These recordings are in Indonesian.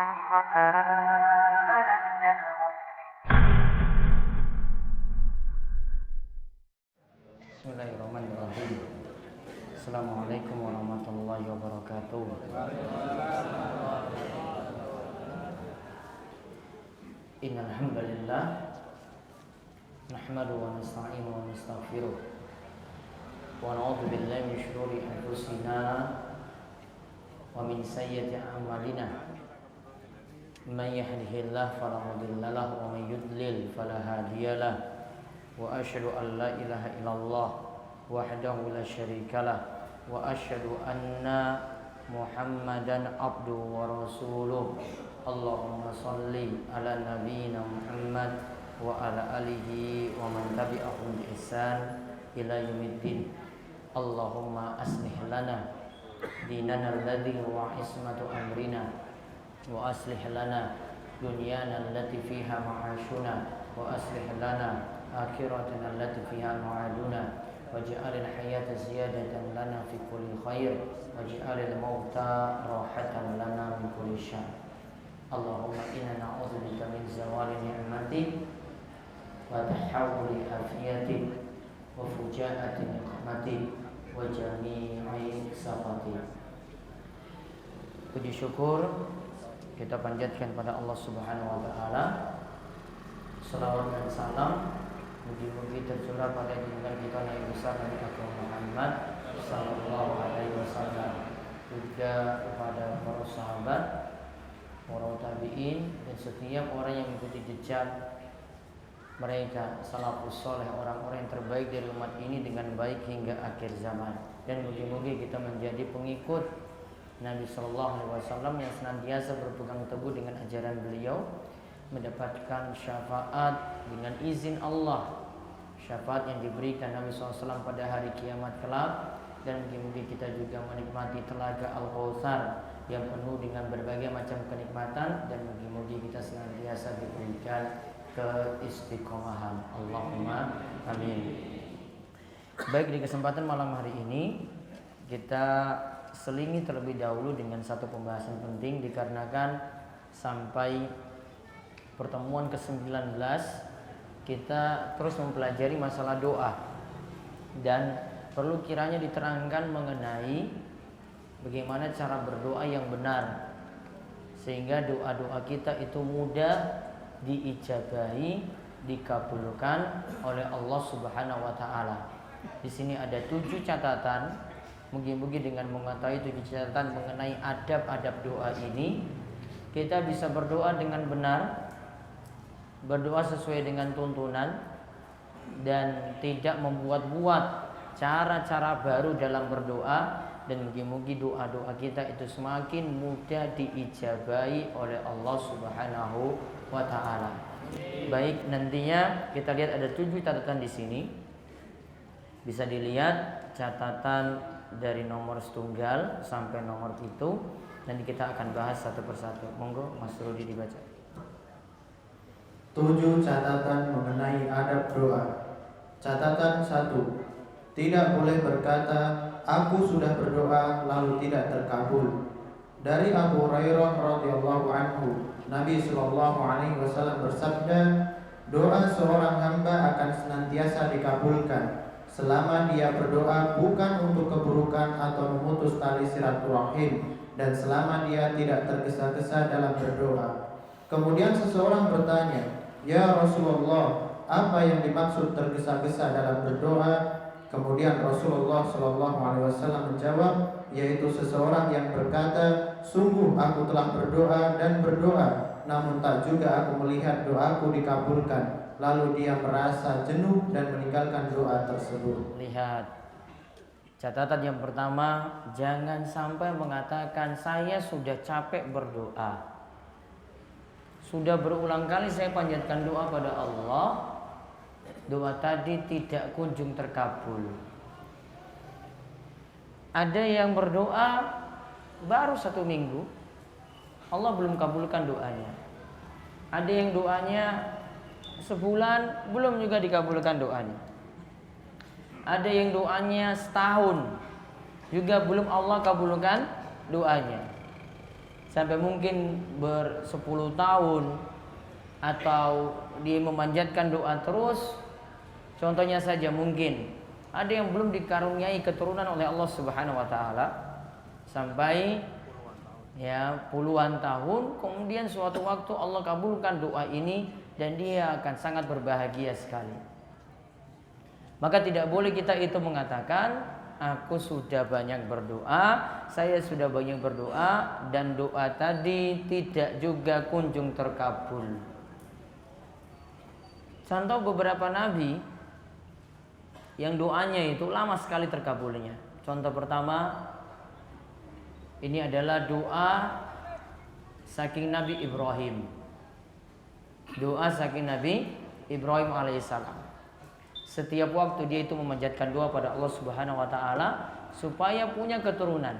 Bismillahirrahmanirrahim. Assalamualaikum warahmatullahi wabarakatuh. Innal hamdalillah nahmadu wa nasta'inu wa nastaghfiruh wa na'udzu billahi min shururi anfusina wa min sayyiati a'malina. Man yahdihillahu fala mudilla lahu wa man yudlil fala hadiyalah. Wa asyhadu an la ilaha illallah wahdahu la syarikalah wa asyhadu anna Muhammadan abduhu wa rasuluh. Allahumma salli ala nabiyyina Muhammad wa ala alihi wa man tabi'ahum bi ihsan ila yaumiddin. Allahumma aslih lana dinana alladhi huwa ismatu amrina wa aslih lana dunyana allati fiha ma'ashuna wa aslih lana akhiratana allati fiha ma'aduna waj'alil hayata ziyadatan lana fi kulli khair waj'alil mauta rahatan lana min kulli syarr. Allahumma inna na'udzubika min zawali ni'matik wa tahawuli afiyatik wa fujaati niqmatik wa jami'i sakhatik. Puji syukur kita panjatkan pada Allah Subhanahu wa taala. Salawat dan salam mugi-mugi tercurah pada junjungan kita Nabi besar Nabi Agung Muhammad sallallahu alaihi wasallam, juga kepada para sahabat, para tabi'in, dan setiap orang yang mengikuti jejak mereka salafus saleh, orang-orang yang terbaik dari umat ini dengan baik hingga akhir zaman. Dan mugi-mugi kita menjadi pengikut Nabi sallallahu alaihi wasallam yang senantiasa berpegang teguh dengan ajaran beliau, mendapatkan syafaat dengan izin Allah, syafaat yang diberikan Nabi SAW pada hari kiamat kelak. Dan mungkin kita juga menikmati telaga Al-Kautsar yang penuh dengan berbagai macam kenikmatan, dan mungkin kita senantiasa diberikan keistiqomahan. Allahumma amin. Baik, di kesempatan malam hari ini kita selingi terlebih dahulu dengan satu pembahasan penting, dikarenakan sampai pertemuan ke-19 kita terus mempelajari masalah doa, dan perlu kiranya diterangkan mengenai bagaimana cara berdoa yang benar, sehingga doa-doa kita itu mudah diijabahi, dikabulkan oleh Allah Subhanahu wa taala. Di sini ada 7 catatan. Mungkin dengan mengetahui 7 catatan mengenai adab-adab doa ini, kita bisa berdoa dengan benar, berdoa sesuai dengan tuntunan, dan tidak membuat-buat cara-cara baru dalam berdoa. Dan mungkin doa-doa kita itu semakin mudah diijabahi oleh Allah Subhanahu wa taala. Baik, nantinya kita lihat ada 7 catatan di sini. Bisa dilihat catatan dari nomor setunggal sampai nomor itu. Nanti kita akan bahas satu persatu. Monggo Mas Rudi dibaca. 7 catatan mengenai adab doa. Catatan 1. Tidak boleh berkata, aku sudah berdoa lalu tidak terkabul. Dari Abu Hurairah radhiyallahu anhu, Nabi sallallahu alaihi wasallam bersabda, doa seorang hamba akan senantiasa dikabulkan selama dia berdoa bukan untuk keburukan atau memutus tali silaturahim, dan selama dia tidak tergesa-gesa dalam berdoa. Kemudian seseorang bertanya, ya Rasulullah, apa yang dimaksud tergesa-gesa dalam berdoa? Kemudian Rasulullah SAW menjawab, yaitu seseorang yang berkata, sungguh aku telah berdoa dan berdoa, namun tak juga aku melihat doaku dikabulkan. Lalu dia merasa jenuh dan meninggalkan doa tersebut. Lihat, catatan yang pertama, jangan sampai mengatakan saya sudah capek berdoa, sudah berulang kali saya panjatkan doa pada Allah, doa tadi tidak kunjung terkabul. Ada yang berdoa baru 1 minggu, Allah belum kabulkan doanya. Ada yang doanya sebulan belum juga dikabulkan doanya. Ada yang doanya setahun juga belum Allah kabulkan doanya. sampai mungkin ber-10 tahun, atau dia memanjatkan doa terus. Contohnya saja mungkin ada yang belum dikaruniai keturunan oleh Allah Subhanahu wa taala sampai puluhan tahun, kemudian suatu waktu Allah kabulkan doa ini dan dia akan sangat berbahagia sekali. Maka tidak boleh kita itu mengatakan aku sudah banyak berdoa, saya sudah banyak berdoa dan doa tadi tidak juga kunjung terkabul. Contoh beberapa nabi yang doanya itu lama sekali terkabulnya. Contoh pertama, ini adalah doa saking Nabi Ibrahim. Doa saking Nabi Ibrahim alaihissalam. Setiap waktu dia itu memanjatkan doa pada Allah Subhanahu wa taala supaya punya keturunan.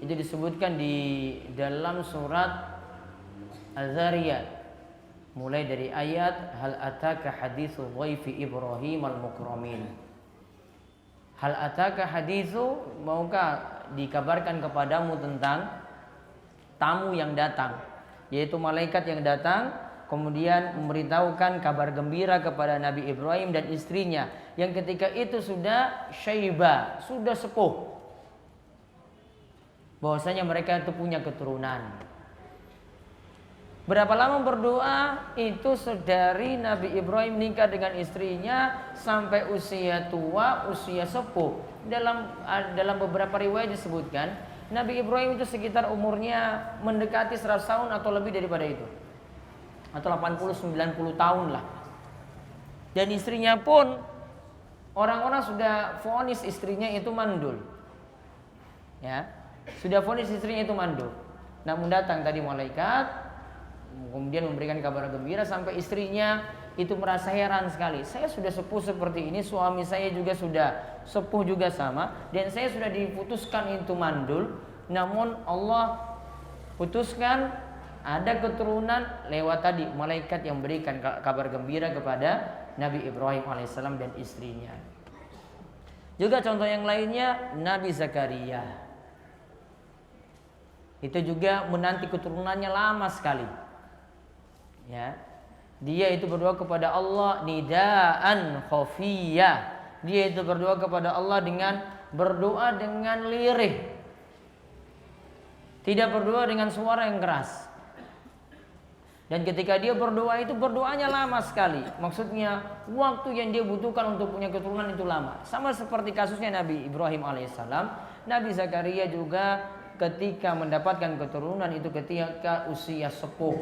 Itu disebutkan di dalam surat Az-Zariyat, mulai dari ayat hal ataka haditsu dhaifi Ibrahim al-mukramin. Hal ataka haditsu, maukah dikabarkan kepadamu tentang tamu yang datang, yaitu malaikat yang datang kemudian memberitahukan kabar gembira kepada Nabi Ibrahim dan istrinya yang ketika itu sudah syaiba, sudah sepuh, bahwasanya mereka itu punya keturunan. Berapa lama berdoa? Itu dari Nabi Ibrahim nikah dengan istrinya sampai usia tua, usia sepuh. Dalam beberapa riwayat disebutkan Nabi Ibrahim itu sekitar umurnya mendekati 100 tahun atau lebih daripada itu, atau 80-90 tahun lah. Dan istrinya pun orang-orang sudah vonis istrinya itu mandul, ya, sudah vonis istrinya itu mandul. Namun datang tadi malaikat, kemudian memberikan kabar gembira sampai istrinya itu merasa heran sekali. Saya sudah sepuh seperti ini, suami saya juga sudah sepuh juga sama, dan saya sudah diputuskan itu mandul. Namun Allah putuskan ada keturunan lewat tadi malaikat yang berikan kabar gembira kepada Nabi Ibrahim alaihissalam dan istrinya. Juga contoh yang lainnya Nabi Zakaria. Itu juga menanti keturunannya lama sekali. Ya, dia itu berdoa kepada Allah nidaan khafiyah. Dia itu berdoa kepada Allah dengan berdoa dengan lirih, tidak berdoa dengan suara yang keras. Dan ketika dia berdoa itu berdoanya lama sekali. Maksudnya waktu yang dia butuhkan untuk punya keturunan itu lama. Sama seperti kasusnya Nabi Ibrahim alaihissalam. Nabi Zakaria juga ketika mendapatkan keturunan itu ketika usia sepuh,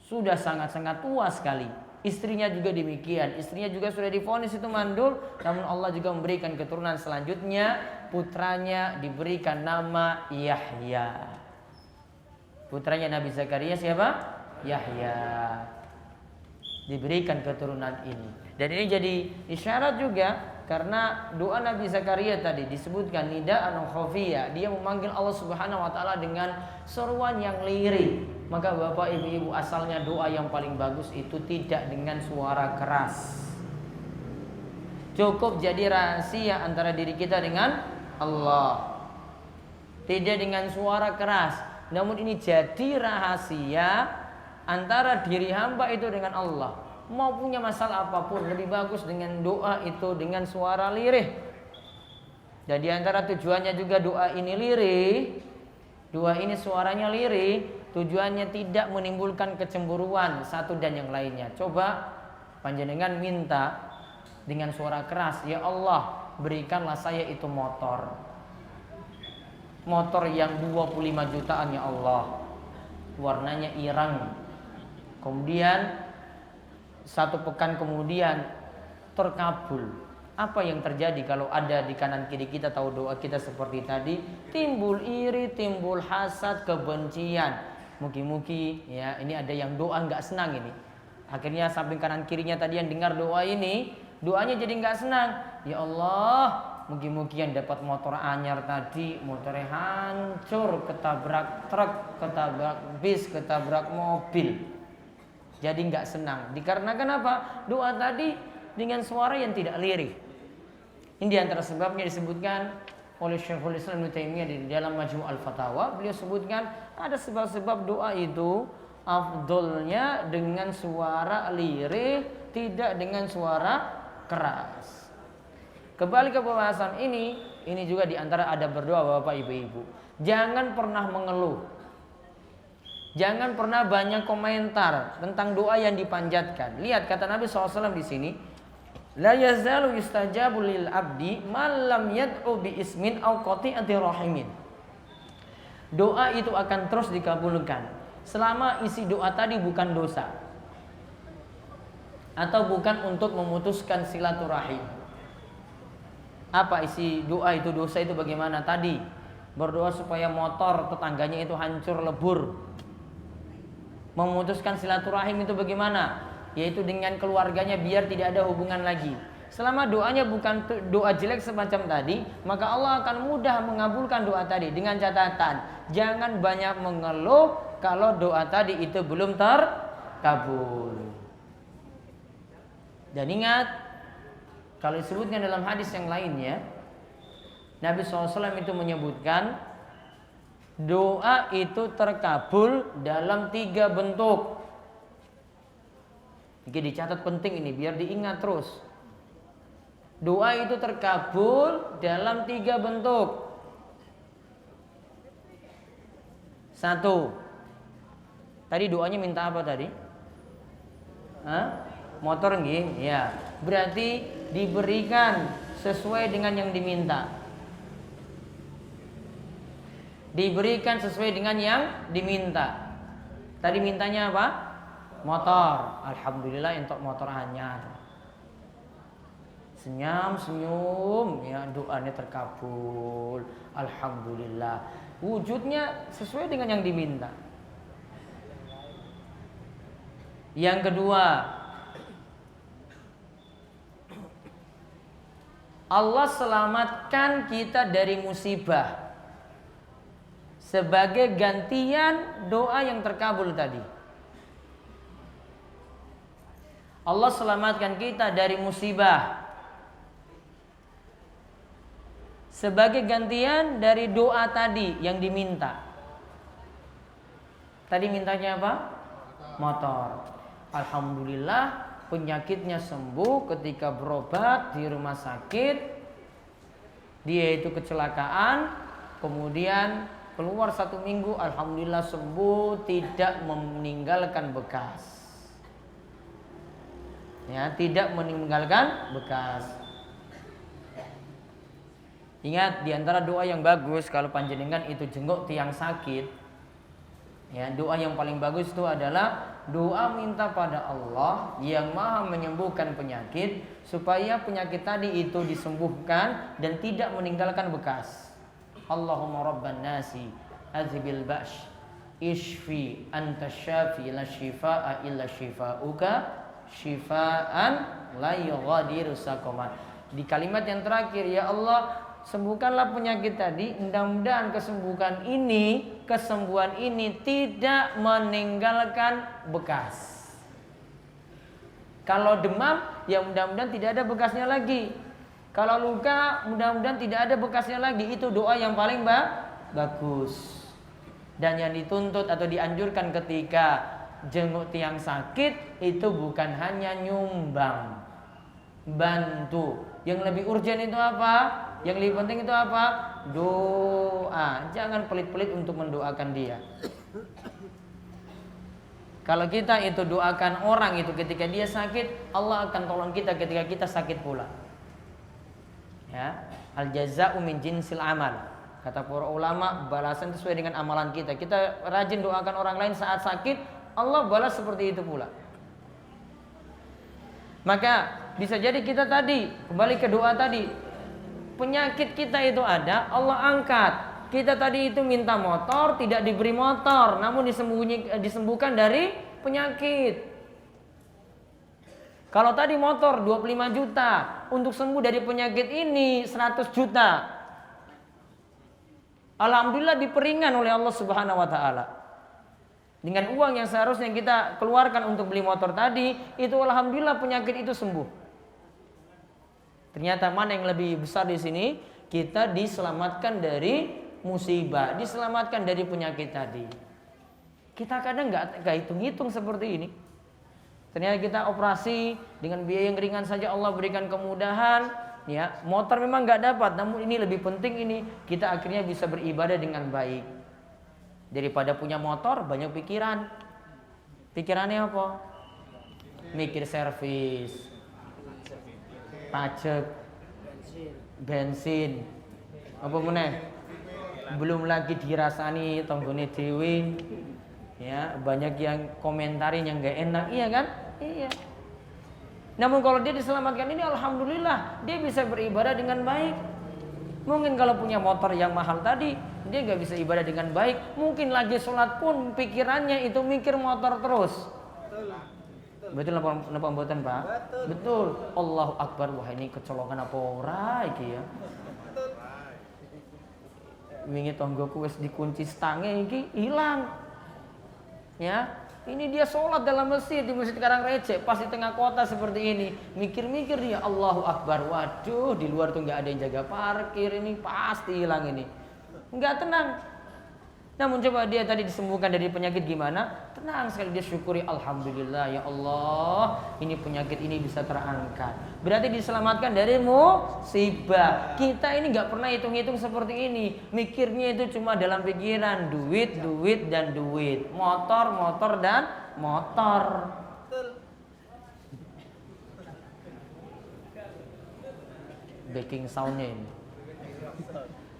sudah sangat-sangat tua sekali. Istrinya juga demikian. Istrinya juga sudah divonis itu mandul. Namun Allah juga memberikan keturunan selanjutnya. Putranya diberikan nama Yahya. Putranya Nabi Zakaria siapa? Yahya. Diberikan keturunan ini. Dan ini jadi isyarat juga karena doa Nabi Zakaria tadi disebutkan nidaan khafiyah. Dia memanggil Allah Subhanahu wa taala dengan seruan yang lirih. Maka Bapak Ibu asalnya doa yang paling bagus itu tidak dengan suara keras. Cukup jadi rahasia antara diri kita dengan Allah. Tidak dengan suara keras. Namun ini jadi rahasia antara diri hamba itu dengan Allah. Mau punya masalah apapun lebih bagus dengan doa itu dengan suara lirih. Jadi antara tujuannya juga doa ini lirih, doa ini suaranya lirih, tujuannya tidak menimbulkan kecemburuan satu dan yang lainnya. Coba panjenengan minta dengan suara keras, ya Allah berikanlah saya itu motor yang 25 jutaan ya Allah, warnanya irang. Kemudian 1 pekan kemudian terkabul. Apa yang terjadi kalau ada di kanan kiri kita tahu doa kita seperti tadi? Timbul iri, timbul hasad, kebencian. Mugi-mugi ya ini ada yang doa nggak senang ini. Akhirnya samping kanan kirinya tadi yang dengar doa ini, doanya jadi nggak senang. Ya Allah, mugi-mugi yang dapat motor anyar tadi motornya hancur, ketabrak truk, ketabrak bis, ketabrak mobil. Jadi nggak senang. Dikarenakan apa? Doa tadi dengan suara yang tidak lirih. Ini diantara sebabnya disebutkan oleh Syekhul Islam Ibnu Taimiyah di dalam Majmu' al-Fatawa. Beliau sebutkan ada sebab-sebab doa itu afdolnya dengan suara lirih, tidak dengan suara keras. Kembali ke pembahasan ini juga diantara adab berdoa Bapak Ibu. Jangan pernah mengeluh. Jangan pernah banyak komentar tentang doa yang dipanjatkan. Lihat kata Nabi SAW di sini, la yazalu yustajabu lil abdi malam yad'u bi ismin aw qati'ati rahimin. Doa itu akan terus dikabulkan selama isi doa tadi bukan dosa atau bukan untuk memutuskan silaturahim. Apa isi doa itu? Dosa itu bagaimana? Tadi berdoa supaya motor tetangganya itu hancur lebur. Memutuskan silaturahim itu bagaimana? Yaitu dengan keluarganya biar tidak ada hubungan lagi. Selama doanya bukan doa jelek semacam tadi, maka Allah akan mudah mengabulkan doa tadi. Dengan catatan, jangan banyak mengeluh kalau doa tadi itu belum terkabul. Dan ingat, kalau disebutkan dalam hadis yang lainnya, Nabi SAW itu menyebutkan doa itu terkabul dalam 3 bentuk. Jadi dicatat penting ini biar diingat terus. Doa itu terkabul dalam 3 bentuk. 1. Tadi doanya minta apa tadi? Motor nggih? Ya. Berarti diberikan sesuai dengan yang diminta. Diberikan sesuai dengan yang diminta. Tadi mintanya apa? Motor. Alhamdulillah untuk motor anyar. Senyum, ya doanya terkabul. Alhamdulillah. Wujudnya sesuai dengan yang diminta. Yang kedua, Allah selamatkan kita dari musibah sebagai gantian doa yang terkabul tadi. Allah selamatkan kita dari musibah sebagai gantian dari doa tadi yang diminta. Tadi mintanya apa? Motor. Alhamdulillah penyakitnya sembuh ketika berobat di rumah sakit. Dia itu kecelakaan, kemudian keluar 1 minggu, alhamdulillah sembuh, tidak meninggalkan bekas. Ya, tidak meninggalkan bekas. Ingat, diantara doa yang bagus kalau panjenengan itu jenguk tiang sakit, ya, doa yang paling bagus itu adalah doa minta pada Allah yang Maha menyembuhkan penyakit supaya penyakit tadi itu disembuhkan dan tidak meninggalkan bekas. Allahumma rabban nasi azhibil ba's ishfi anta syafi la shifaa illa shifauka shifaan la yughadiru saqaman. Di kalimat yang terakhir, ya Allah sembuhkanlah penyakit tadi, mudah-mudahan kesembuhan ini tidak meninggalkan bekas. Kalau demam, ya mudah-mudahan tidak ada bekasnya lagi. Kalau luka, mudah-mudahan tidak ada bekasnya lagi. Itu doa yang paling bagus. Dan yang dituntut atau dianjurkan ketika jenguk tiang sakit itu bukan hanya nyumbang, bantu. Yang lebih urgent itu apa? Yang lebih penting itu apa? Doa. Jangan pelit-pelit untuk mendoakan dia. Kalau kita itu doakan orang itu ketika dia sakit, Allah akan tolong kita ketika kita sakit pula. Ya, al jaza'u min jinsil amal. Kata para ulama, balasan sesuai dengan amalan kita. Kita rajin doakan orang lain saat sakit, Allah balas seperti itu pula. Maka bisa jadi kita tadi kembali ke doa tadi, penyakit kita itu ada, Allah angkat. Kita tadi itu minta motor, tidak diberi motor, namun disembuhkan dari penyakit. Kalau tadi motor 25 juta, untuk sembuh dari penyakit ini 100 juta. Alhamdulillah diperingan oleh Allah Subhanahu wa taala. Dengan uang yang seharusnya kita keluarkan untuk beli motor tadi, itu alhamdulillah penyakit itu sembuh. Ternyata mana yang lebih besar di sini? Kita diselamatkan dari musibah, diselamatkan dari penyakit tadi. Kita kadang nggak hitung-hitung seperti ini. Ternyata kita operasi dengan biaya yang ringan saja Allah berikan kemudahan. Ya, motor memang nggak dapat, namun ini lebih penting ini kita akhirnya bisa beribadah dengan baik. Daripada punya motor banyak pikiran. Pikirannya apa? Mikir servis, pajak, bensin, apa meneh? Belum lagi dirasani tonggone dewe. Ya, banyak yang komentarin yang nggak enak, iya kan? Iya. Namun kalau dia diselamatkan ini alhamdulillah dia bisa beribadah dengan baik. Mungkin kalau punya motor yang mahal tadi dia nggak bisa ibadah dengan baik. Mungkin lagi sholat pun pikirannya itu mikir motor terus. Betul napa mboten Pak? Betul. Allahu Akbar, wah ini kecolongan apa ora iki ya. Wingi tonggoku wis dikunci stange iki ilang. Ya. Ini dia sholat dalam masjid di Masjid Karangreje, pas di tengah kota seperti ini, mikir-mikir dia Allahu Akbar, waduh di luar tuh nggak ada yang jaga parkir, ini pasti hilang ini, nggak tenang. Namun coba dia tadi disembuhkan dari penyakit gimana? Tenang sekali dia syukuri alhamdulillah ya Allah, ini penyakit ini bisa terangkat. Berarti diselamatkan dari musibah. Kita ini nggak pernah hitung-hitung seperti ini. Mikirnya itu cuma dalam pikiran duit, duit dan duit, motor, motor dan motor. Backing soundnya ini.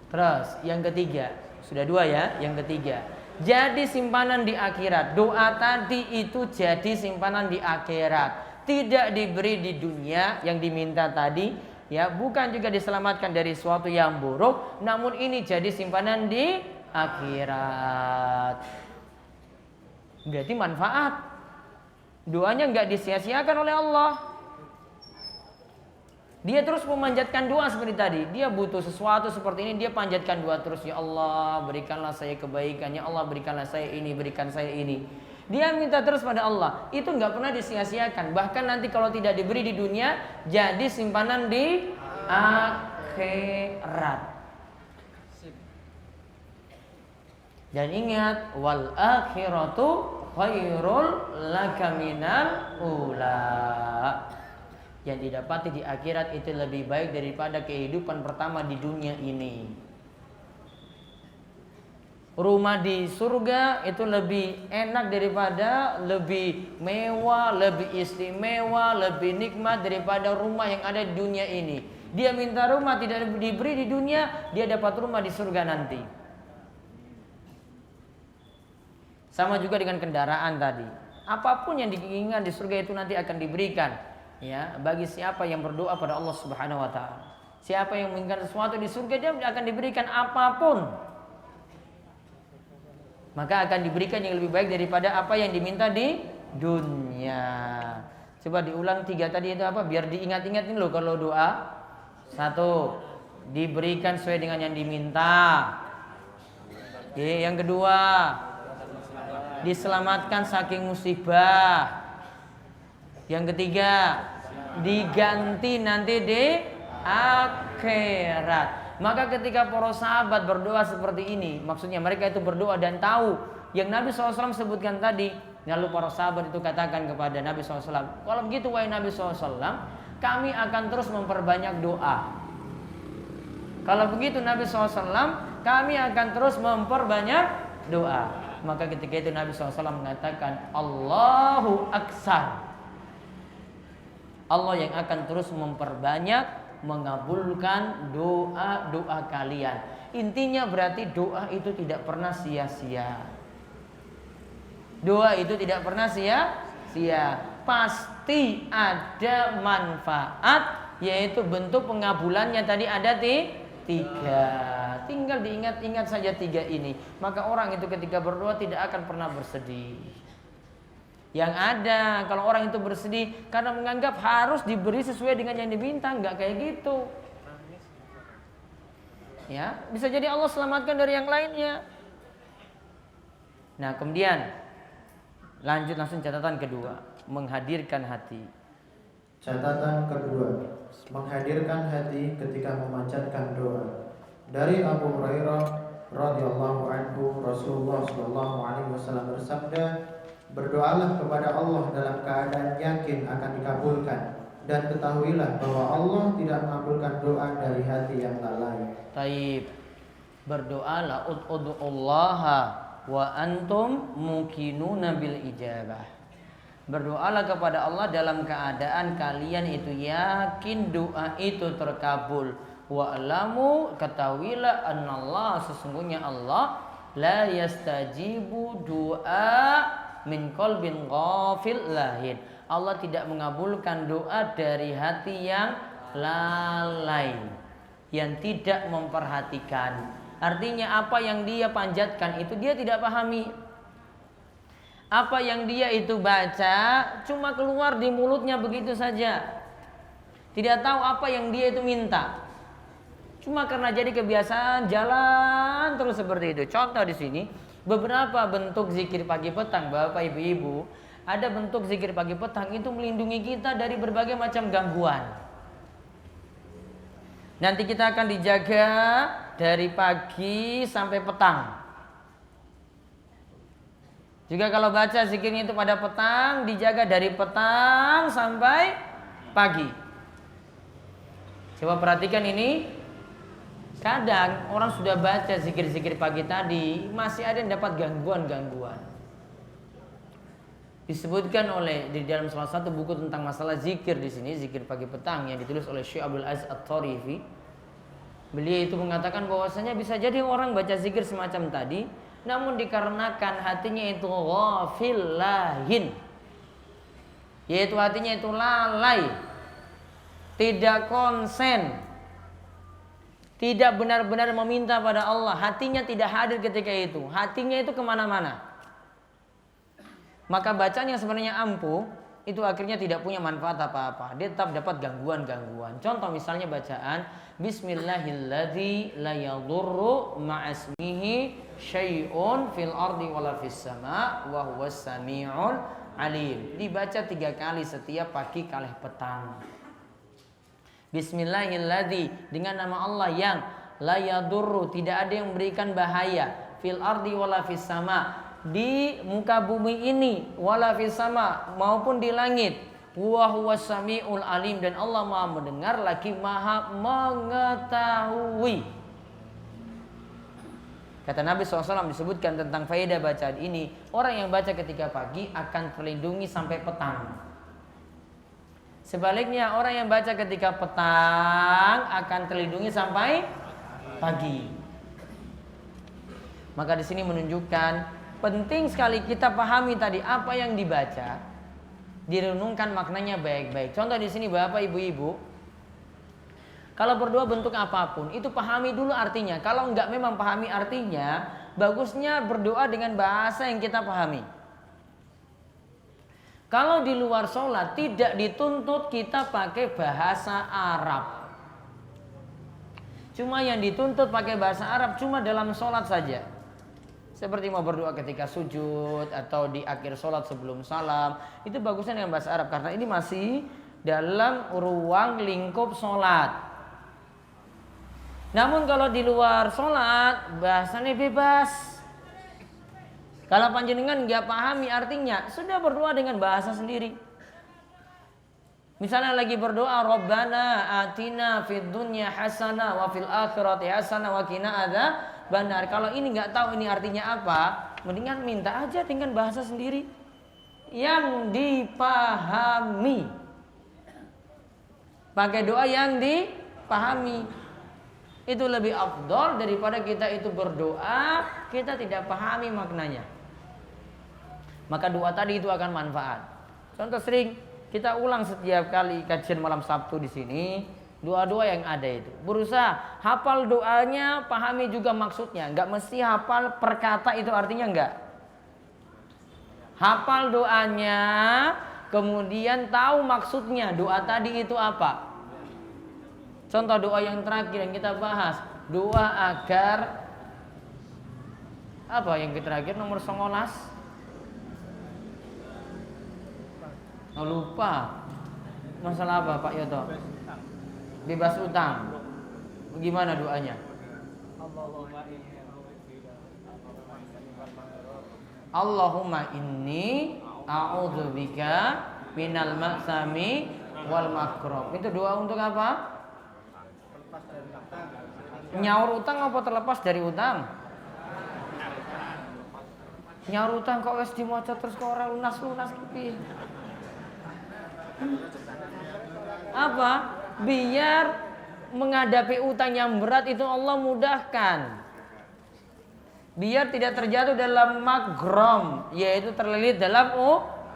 Terus yang ketiga. Sudah dua ya, yang ketiga. Jadi simpanan di akhirat. Doa tadi itu jadi simpanan di akhirat. Tidak diberi di dunia yang diminta tadi, ya, bukan juga diselamatkan dari sesuatu yang buruk, namun ini jadi simpanan di akhirat. Berarti manfaat. Doanya enggak disia-siakan oleh Allah. Dia terus memanjatkan doa seperti tadi. Dia butuh sesuatu seperti ini, dia panjatkan doa terus. Ya Allah, berikanlah saya kebaikan. Ya Allah, berikanlah saya ini, berikan saya ini. Dia minta terus pada Allah. Itu nggak pernah disia-siakan. Bahkan nanti kalau tidak diberi di dunia, jadi simpanan di akhirat. Dan ingat, wal akhiratu khairul laka minal ula. Yang didapati di akhirat itu lebih baik daripada kehidupan pertama di dunia ini. Rumah di surga itu lebih enak daripada, lebih mewah, lebih istimewa, lebih nikmat daripada rumah yang ada di dunia ini. Dia minta rumah tidak diberi di dunia, dia dapat rumah di surga nanti. Sama juga dengan kendaraan tadi. Apapun yang diinginkan di surga itu nanti akan diberikan. Ya, bagi siapa yang berdoa pada Allah Subhanahu wa taala. Siapa yang menginginkan sesuatu di surga, dia akan diberikan apapun. Maka akan diberikan yang lebih baik daripada apa yang diminta di dunia. Coba diulang 3 tadi itu apa? Biar diingat-ingatin loh kalau doa. 1, diberikan sesuai dengan yang diminta. Oke, yang kedua, diselamatkan saking musibah. Yang ketiga, diganti nanti di akhirat. Maka ketika para sahabat berdoa seperti ini, maksudnya mereka itu berdoa dan tahu yang Nabi SAW sebutkan tadi. Lalu para sahabat itu katakan kepada Nabi SAW, kalau begitu wahai Nabi SAW, kami akan terus memperbanyak doa. Kalau begitu Nabi SAW, kami akan terus memperbanyak doa. Maka ketika itu Nabi SAW mengatakan, Allahu Aksar. Allah yang akan terus memperbanyak, mengabulkan doa-doa kalian. Intinya berarti doa itu tidak pernah sia-sia. Doa itu tidak pernah sia-sia. Pasti ada manfaat, yaitu bentuk pengabulannya tadi ada 3. Tinggal diingat-ingat saja 3 ini. Maka orang itu ketika berdoa tidak akan pernah bersedih. Yang ada kalau orang itu bersedih karena menganggap harus diberi sesuai dengan yang diminta, enggak kayak gitu. Ya, bisa jadi Allah selamatkan dari yang lainnya. Nah, kemudian lanjut langsung catatan kedua, menghadirkan hati. Catatan kedua, menghadirkan hati ketika memanjatkan doa. Dari Abu Hurairah radhiyallahu anhu, Rasulullah sallallahu alaihi wasallam bersabda, berdoalah kepada Allah dalam keadaan yakin akan dikabulkan, dan ketahuilah bahwa Allah tidak mengabulkan doa dari hati yang lalai. Taib. Berdoalah ud'ullaha wa antum muqinuna bil ijabah. Berdoalah kepada Allah dalam keadaan kalian itu yakin doa itu terkabul. Wa alamu, ketahuilah annallah, sesungguhnya Allah la yastajibu doa min qalbin ghafil lahin. Allah tidak mengabulkan doa dari hati yang lalai, yang tidak memperhatikan. Artinya apa yang dia panjatkan itu dia tidak pahami. Apa yang dia itu baca cuma keluar di mulutnya begitu saja. Tidak tahu apa yang dia itu minta. Cuma karena jadi kebiasaan jalan terus seperti itu. Contoh di sini beberapa bentuk zikir pagi petang, Bapak Ibu-ibu, ada bentuk zikir pagi petang itu melindungi kita dari berbagai macam gangguan. Nanti kita akan dijaga dari pagi sampai petang. Juga kalau baca zikirnya itu pada petang, dijaga dari petang sampai pagi. Coba perhatikan ini. Kadang orang sudah baca zikir-zikir pagi tadi, masih ada yang dapat gangguan-gangguan. Disebutkan oleh di dalam salah satu buku tentang masalah zikir di sini, zikir pagi petang yang ditulis oleh Syekh Abdul Aziz At-Tarifi. Beliau itu mengatakan bahwasanya bisa jadi orang baca zikir semacam tadi, namun dikarenakan hatinya itu ghafil lahin, yaitu hatinya itu lalai, tidak konsen, tidak benar-benar meminta pada Allah, hatinya tidak hadir ketika itu, hatinya itu kemana-mana. Maka bacaan yang sebenarnya ampuh itu akhirnya tidak punya manfaat apa-apa. Dia tetap dapat gangguan-gangguan. Contoh misalnya bacaan Bismillahilladzi la yadurru ma'asmihi syai'un fil ardi wala fis sama' wa huwas sami'ul alim. Dibaca 3 kali setiap pagi kali petang. Bismillahilladzi, dengan nama Allah yang la yadurru, tidak ada yang memberikan bahaya, fil ardi wala fis sama', di muka bumi ini, wala fis sama', maupun di langit, wa huwas samiul alim, dan Allah Maha mendengar lagi Maha mengetahui. Kata Nabi SAW disebutkan tentang faedah bacaan ini, orang yang baca ketika pagi akan terlindungi sampai petang. Sebaliknya orang yang baca ketika petang akan terlindungi sampai pagi. Maka di sini menunjukkan penting sekali kita pahami tadi apa yang dibaca, direnungkan maknanya baik-baik. Contoh di sini Bapak Ibu-ibu, kalau berdoa bentuk apapun itu pahami dulu artinya. Kalau enggak memang pahami artinya, bagusnya berdoa dengan bahasa yang kita pahami. Kalau di luar sholat tidak dituntut kita pakai bahasa Arab. Cuma yang dituntut pakai bahasa Arab cuma dalam sholat saja. Seperti mau berdoa ketika sujud atau di akhir sholat sebelum salam. Itu bagusnya dengan bahasa Arab karena ini masih dalam ruang lingkup sholat. Namun kalau di luar sholat bahasanya bebas. Kalau panjenengan nggak pahami artinya, sudah berdoa dengan bahasa sendiri. Misalnya lagi berdoa, Rabbana atina fid dunya hasanah wa fil akhirati hasanah wa qina adzabannar. Kalau ini nggak tahu ini artinya apa, mendingan minta aja dengan bahasa sendiri yang dipahami. Pakai doa yang dipahami. Itu lebih afdol daripada kita itu berdoa kita tidak pahami maknanya. Maka doa tadi itu akan manfaat. Contoh sering kita ulang setiap kali kajian malam Sabtu di sini, doa-doa yang ada itu. Berusaha hafal doanya, pahami juga maksudnya. Enggak mesti hafal per kata itu artinya enggak. Hafal doanya, kemudian tahu maksudnya doa tadi itu apa. Contoh doa yang terakhir yang kita bahas, doa agar apa yang terakhir nomor 19? Oh, lupa. Masalah apa Pak Yoto? Bebas utang. Bagaimana doanya? Allahumma inni a'udzubika minal ma'sami wal makrum. Itu doa untuk apa? Nyaur utang apa terlepas dari utang? Nyaur utang kok wis dimaca terus kok ora lunas-lunas iki. Apa? Biar menghadapi utang yang berat itu Allah mudahkan. Biar tidak terjatuh dalam magrom, yaitu terlilit dalam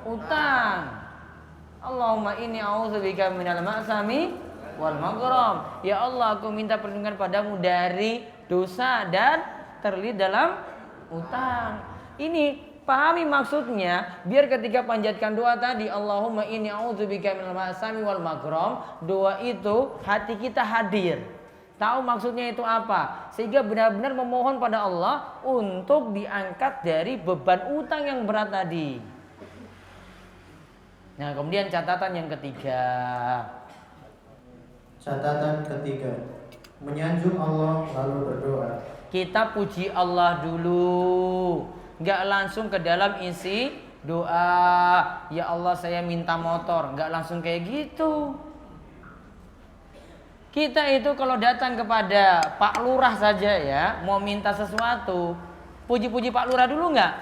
utang. Allahumma inni a'udzubika minal ma'sami wal magrom. Ya Allah, aku minta perlindungan padamu dari dosa dan terlilit dalam utang. Ini pahami maksudnya, biar ketika panjatkan doa tadi Allahumma inni a'udzubika minal ma'sami wal magrom, doa itu hati kita hadir, tahu maksudnya itu apa, sehingga benar-benar memohon pada Allah untuk diangkat dari beban utang yang berat tadi. Nah, kemudian catatan yang ketiga. Catatan ketiga, menyanjung Allah lalu berdoa. Kita puji Allah dulu, nggak langsung ke dalam isi doa. Ya Allah, saya minta motor, nggak langsung kayak gitu. Kita itu kalau datang kepada Pak Lurah saja ya, mau minta sesuatu, puji-puji Pak Lurah dulu nggak?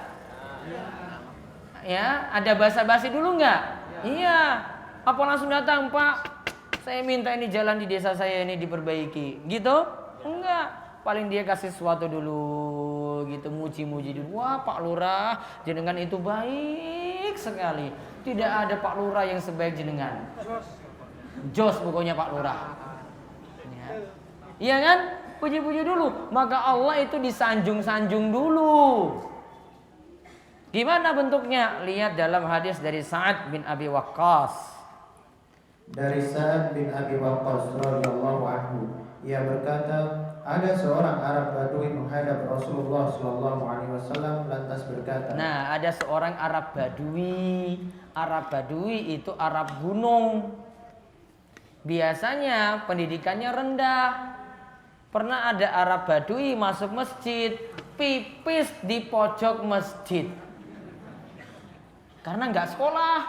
Ya, ada basa-basi dulu nggak? Iya. Apa langsung datang, Pak? Saya minta ini jalan di desa saya ini diperbaiki, gitu? Enggak. Paling dia kasih sesuatu dulu, gitu, muji-muji dulu. Wah, Pak Lurah, jenengan itu baik sekali. Tidak ada Pak Lurah yang sebaik jenengan. Jos pokoknya Pak Lurah. Iya kan? Puji-puji dulu. Maka Allah itu disanjung-sanjung dulu. Gimana bentuknya? Lihat dalam hadis dari Sa'ad bin Abi Waqqas. Dari Sa'ad bin Abi Waqqas radhiyallahu anhu, ia berkata, ada seorang Arab Badui menghadap Rasulullah sallallahu alaihi wasallam lantas berkata. Nah, ada seorang Arab Badui. Arab Badui itu Arab gunung. Biasanya pendidikannya rendah. Pernah ada Arab Badui masuk masjid, pipis di pojok masjid. Karena nggak sekolah.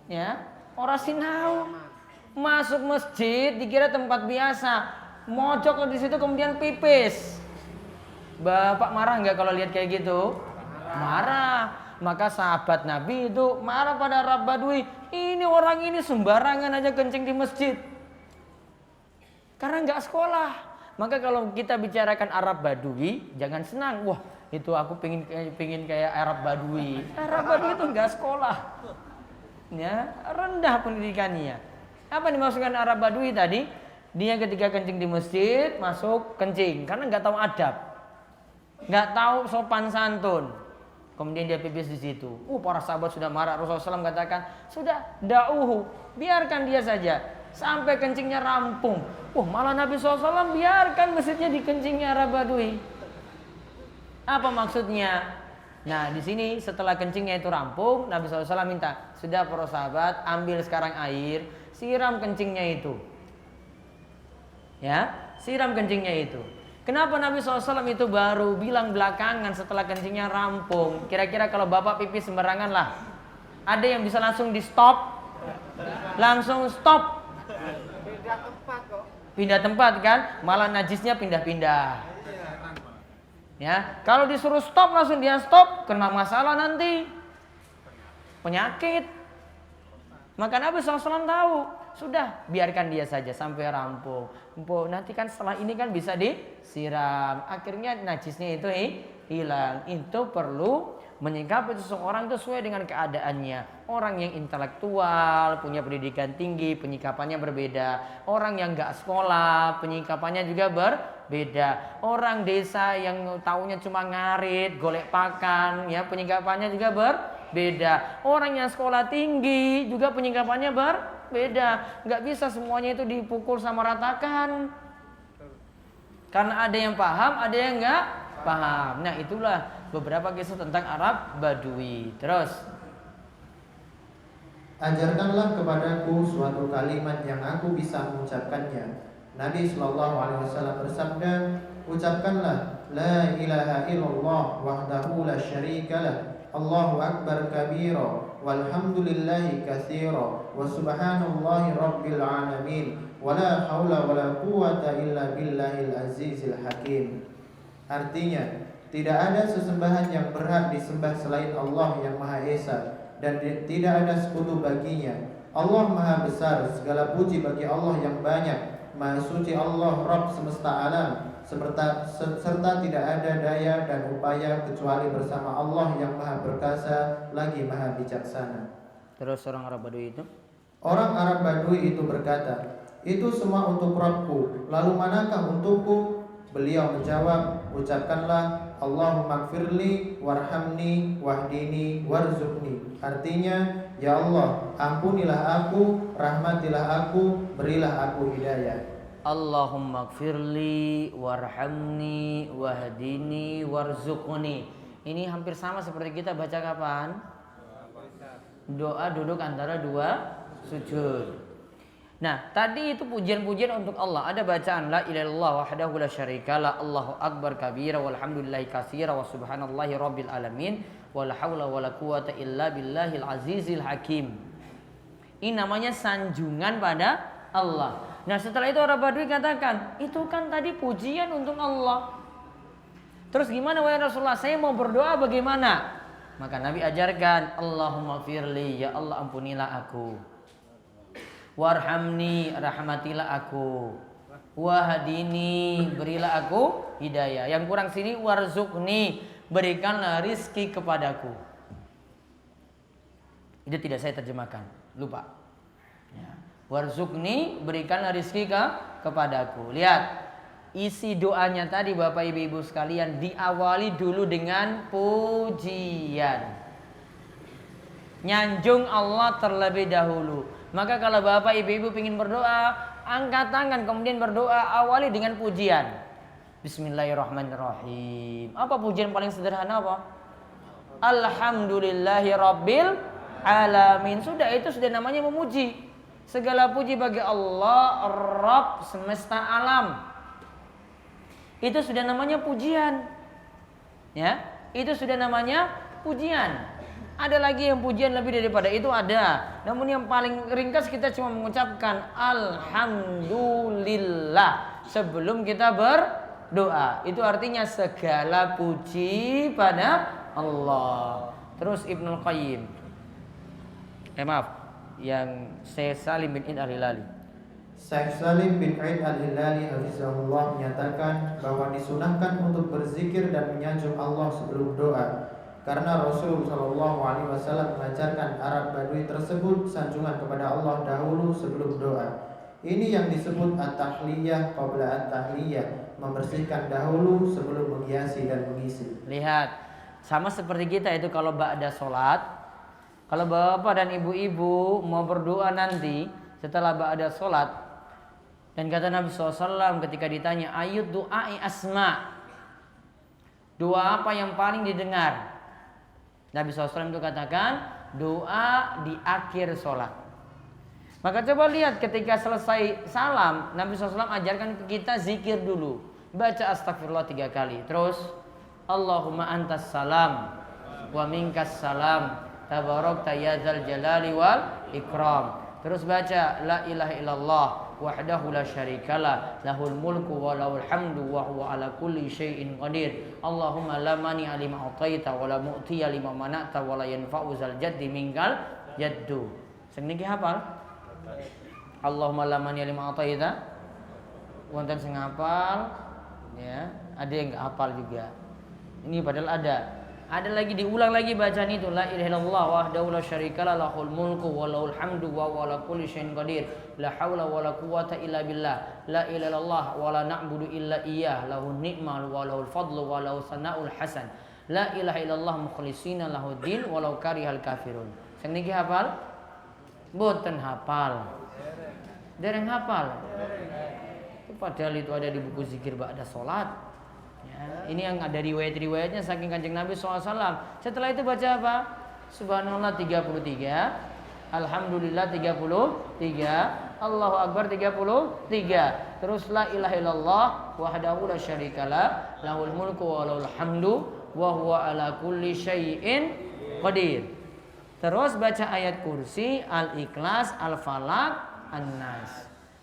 Ya. Orang sinau masuk masjid dikira tempat biasa, mojok di situ kemudian pipis. Bapak marah nggak kalau lihat kayak gitu? Marah. Maka sahabat Nabi itu marah pada Arab Badui. Ini orang ini sembarangan aja kencing di masjid. Karena nggak sekolah. Maka kalau kita bicarakan Arab Badui, jangan senang. Wah, itu aku pengen kayak Arab Badui. Arab Badui itu nggak sekolah. Ya, rendah pendidikannya. Apa dimaksudkan Arab Badui tadi? Dia ketika kencing di masjid masuk kencing karena nggak tahu adab, nggak tahu sopan santun. Kemudian dia pipis di situ. Para sahabat sudah marah. Rasulullah SAW katakan, sudah da'uhu, biarkan dia saja sampai kencingnya rampung. Malah Nabi SAW biarkan masjidnya dikencingnya Arab Badui. Apa maksudnya? Nah, di sini setelah kencingnya itu rampung, Nabi SAW minta, sudah para sahabat, ambil sekarang air, siram kencingnya itu. Ya, siram kencingnya itu. Kenapa Nabi SAW itu baru bilang belakangan setelah kencingnya rampung? Kira-kira kalau bapak pipis sembarangan lah, ada yang bisa langsung di stop? Langsung stop. Pindah tempat kok. Pindah tempat kan? Malah najisnya pindah-pindah. Ya, kalau disuruh stop langsung dia stop, kena masalah nanti, penyakit. Maka Nabi SAW tahu, sudah biarkan dia saja sampai rampung. Nanti kan setelah ini kan bisa disiram, akhirnya najisnya itu hilang. Itu perlu menyikapi seseorang itu sesuai dengan keadaannya. Orang yang intelektual, punya pendidikan tinggi, penyikapannya berbeda. Orang yang nggak sekolah, penyikapannya juga berbeda. Orang desa yang taunya cuma ngarit, golek pakan, ya penyikapannya juga berbeda. Orang yang sekolah tinggi juga penyikapannya berbeda. Nggak bisa semuanya itu dipukul sama ratakan. Karena ada yang paham, ada yang nggak paham. Nah, itulah beberapa kisah tentang Arab Badui. Terus, ajarkanlah kepadaku suatu kalimat yang aku bisa mengucapkannya, Nabi SAW bersabda, ucapkanlah la ilaha illallah wahdahu la syarikalah, Allahu akbar kabira, walhamdulillahi katsira, wa subhanallahi rabbil alamin, wala haula wala quwata illa billahil azizil hakim. Artinya, tidak ada sesembahan yang berhak disembah selain Allah yang Maha Esa, dan tidak ada sekutu baginya. Allah Maha Besar, segala puji bagi Allah yang banyak. Maha suci Allah, Rabb semesta alam, serta tidak ada daya dan upaya kecuali bersama Allah yang Maha Perkasa lagi Maha Bijaksana. Terus orang Arab Badui itu? Orang Arab Badui itu berkata, itu semua untuk Rabbku, lalu manakah untukku? Beliau menjawab, ucapkanlah Allahumma gfirli warhamni wahdini warzuqni. Artinya, ya Allah, ampunilah aku, rahmatilah aku, berilah aku hidayah. Allahumma gfirli warhamni wahdini warzuqni. Ini hampir sama seperti kita baca kapan? Doa duduk antara dua sujud. Nah, tadi itu pujian-pujian untuk Allah. Ada bacaan la ilaha illallah wahdahu la syarikalah, Allahu akbar kabira, walhamdulillahi katsira, wa subhanallahi rabbil alamin, wala haula wala quwata illa billahil azizil hakim. Ini namanya sanjungan pada Allah. Nah, setelah itu orang Badui katakan, itu kan tadi pujian untuk Allah. Terus gimana wahai Rasulullah? Saya mau berdoa bagaimana? Maka Nabi ajarkan, Allahumma firli, ya Allah ampunilah aku. Warhamni, rahmatilah aku. Wahdini, berilah aku hidayah. Yang kurang sini warzuqni, berikanlah rizki kepadaku. Itu tidak saya terjemahkan, lupa ya. Warzuqni, berikanlah rizki kepadaku. Lihat isi doanya tadi Bapak Ibu sekalian, diawali dulu dengan pujian, nyanjung Allah terlebih dahulu. Maka kalau Bapak Ibu ingin berdoa, angkat tangan kemudian berdoa, awali dengan pujian. Bismillahirrahmanirrahim. Apa pujian paling sederhana apa? Alhamdulillahi rabbil alamin. Sudah, itu sudah namanya memuji. Segala puji bagi Allah, Rabb semesta alam. Itu sudah namanya pujian. Ya, itu sudah namanya pujian. Ada lagi yang pujian lebih daripada itu, ada. Namun yang paling ringkas kita cuma mengucapkan alhamdulillah sebelum kita berdoa. Itu artinya segala puji pada Allah. Terus Ibnul Qayyim, yang Syekh Salim bin Id Al-Hilali. Syekh Salim bin Id Al-Hilali hafizahullah menyatakan bahwa disunahkan untuk berzikir dan menyanjung Allah sebelum doa. Karena Rasul SAW mengajarkan Arab Badui tersebut sanjungan kepada Allah dahulu sebelum doa. Ini yang disebut at-tahliyah qabla at-tahliyah, membersihkan dahulu sebelum menghiasi dan mengisi. Lihat, sama seperti kita itu kalau ba'da sholat. Kalau bapak dan ibu-ibu mau berdoa nanti setelah ba'da sholat, dan kata Nabi SAW ketika ditanya ayat du'ai asma, doa apa yang paling didengar? Nabi SAW itu katakan doa di akhir sholat. Maka coba lihat ketika selesai salam, Nabi SAW ajarkan ke kita zikir dulu. Baca astagfirullah 3 kali. Terus Allahumma antas salam wa minkas salam tabarakta ya dzal jalali wal ikram. Terus baca la ilaha illallah wahdahu la syarikalah lahul mulku wa lahul hamdu wa huwa ala kulli syai'in qadir. Allahumma la mani alima ataita wa la mu'tiya lima mana'ta wa la yanfa'u zal jaddi mingal jaddu. Sing niki hafal? Allahumma la mani alima ataita. Wonten sing hafal ya, ada yang enggak hafal juga. Ini padahal ada. Ada lagi, diulang lagi bacaan itu, la ilaha illallah wahdahu la syarikalah lahul mulku wa lahul hamdu wa huwa ala kulli syai'in qadir. La haula wa la quwata illa billah. La ilaha illallah wa la na'budu illa iyyah. Lahun ni'mal wa lahul fadlu wa lahus sana'ul hasan. La ilaha illallah mukhlishina lahud din walau karihal kafirun. Sing niki hafal? Mboten hafal. Dereng hafal. Padahal itu ada di buku zikir ba'da salat. Ya, ini yang ada riwayat-riwayatnya saking Kanjeng Nabi SAW. Setelah itu baca apa? Subhanallah 33, Alhamdulillah 33, Allahu Akbar 33. Terus la ilaha illallah wahdahu la syarikalah lahul mulku wa lahul hamdu wa huwa ala kulli syai'in qadir. Terus baca ayat kursi, Al-Ikhlas, Al-Falaq, An-Nas.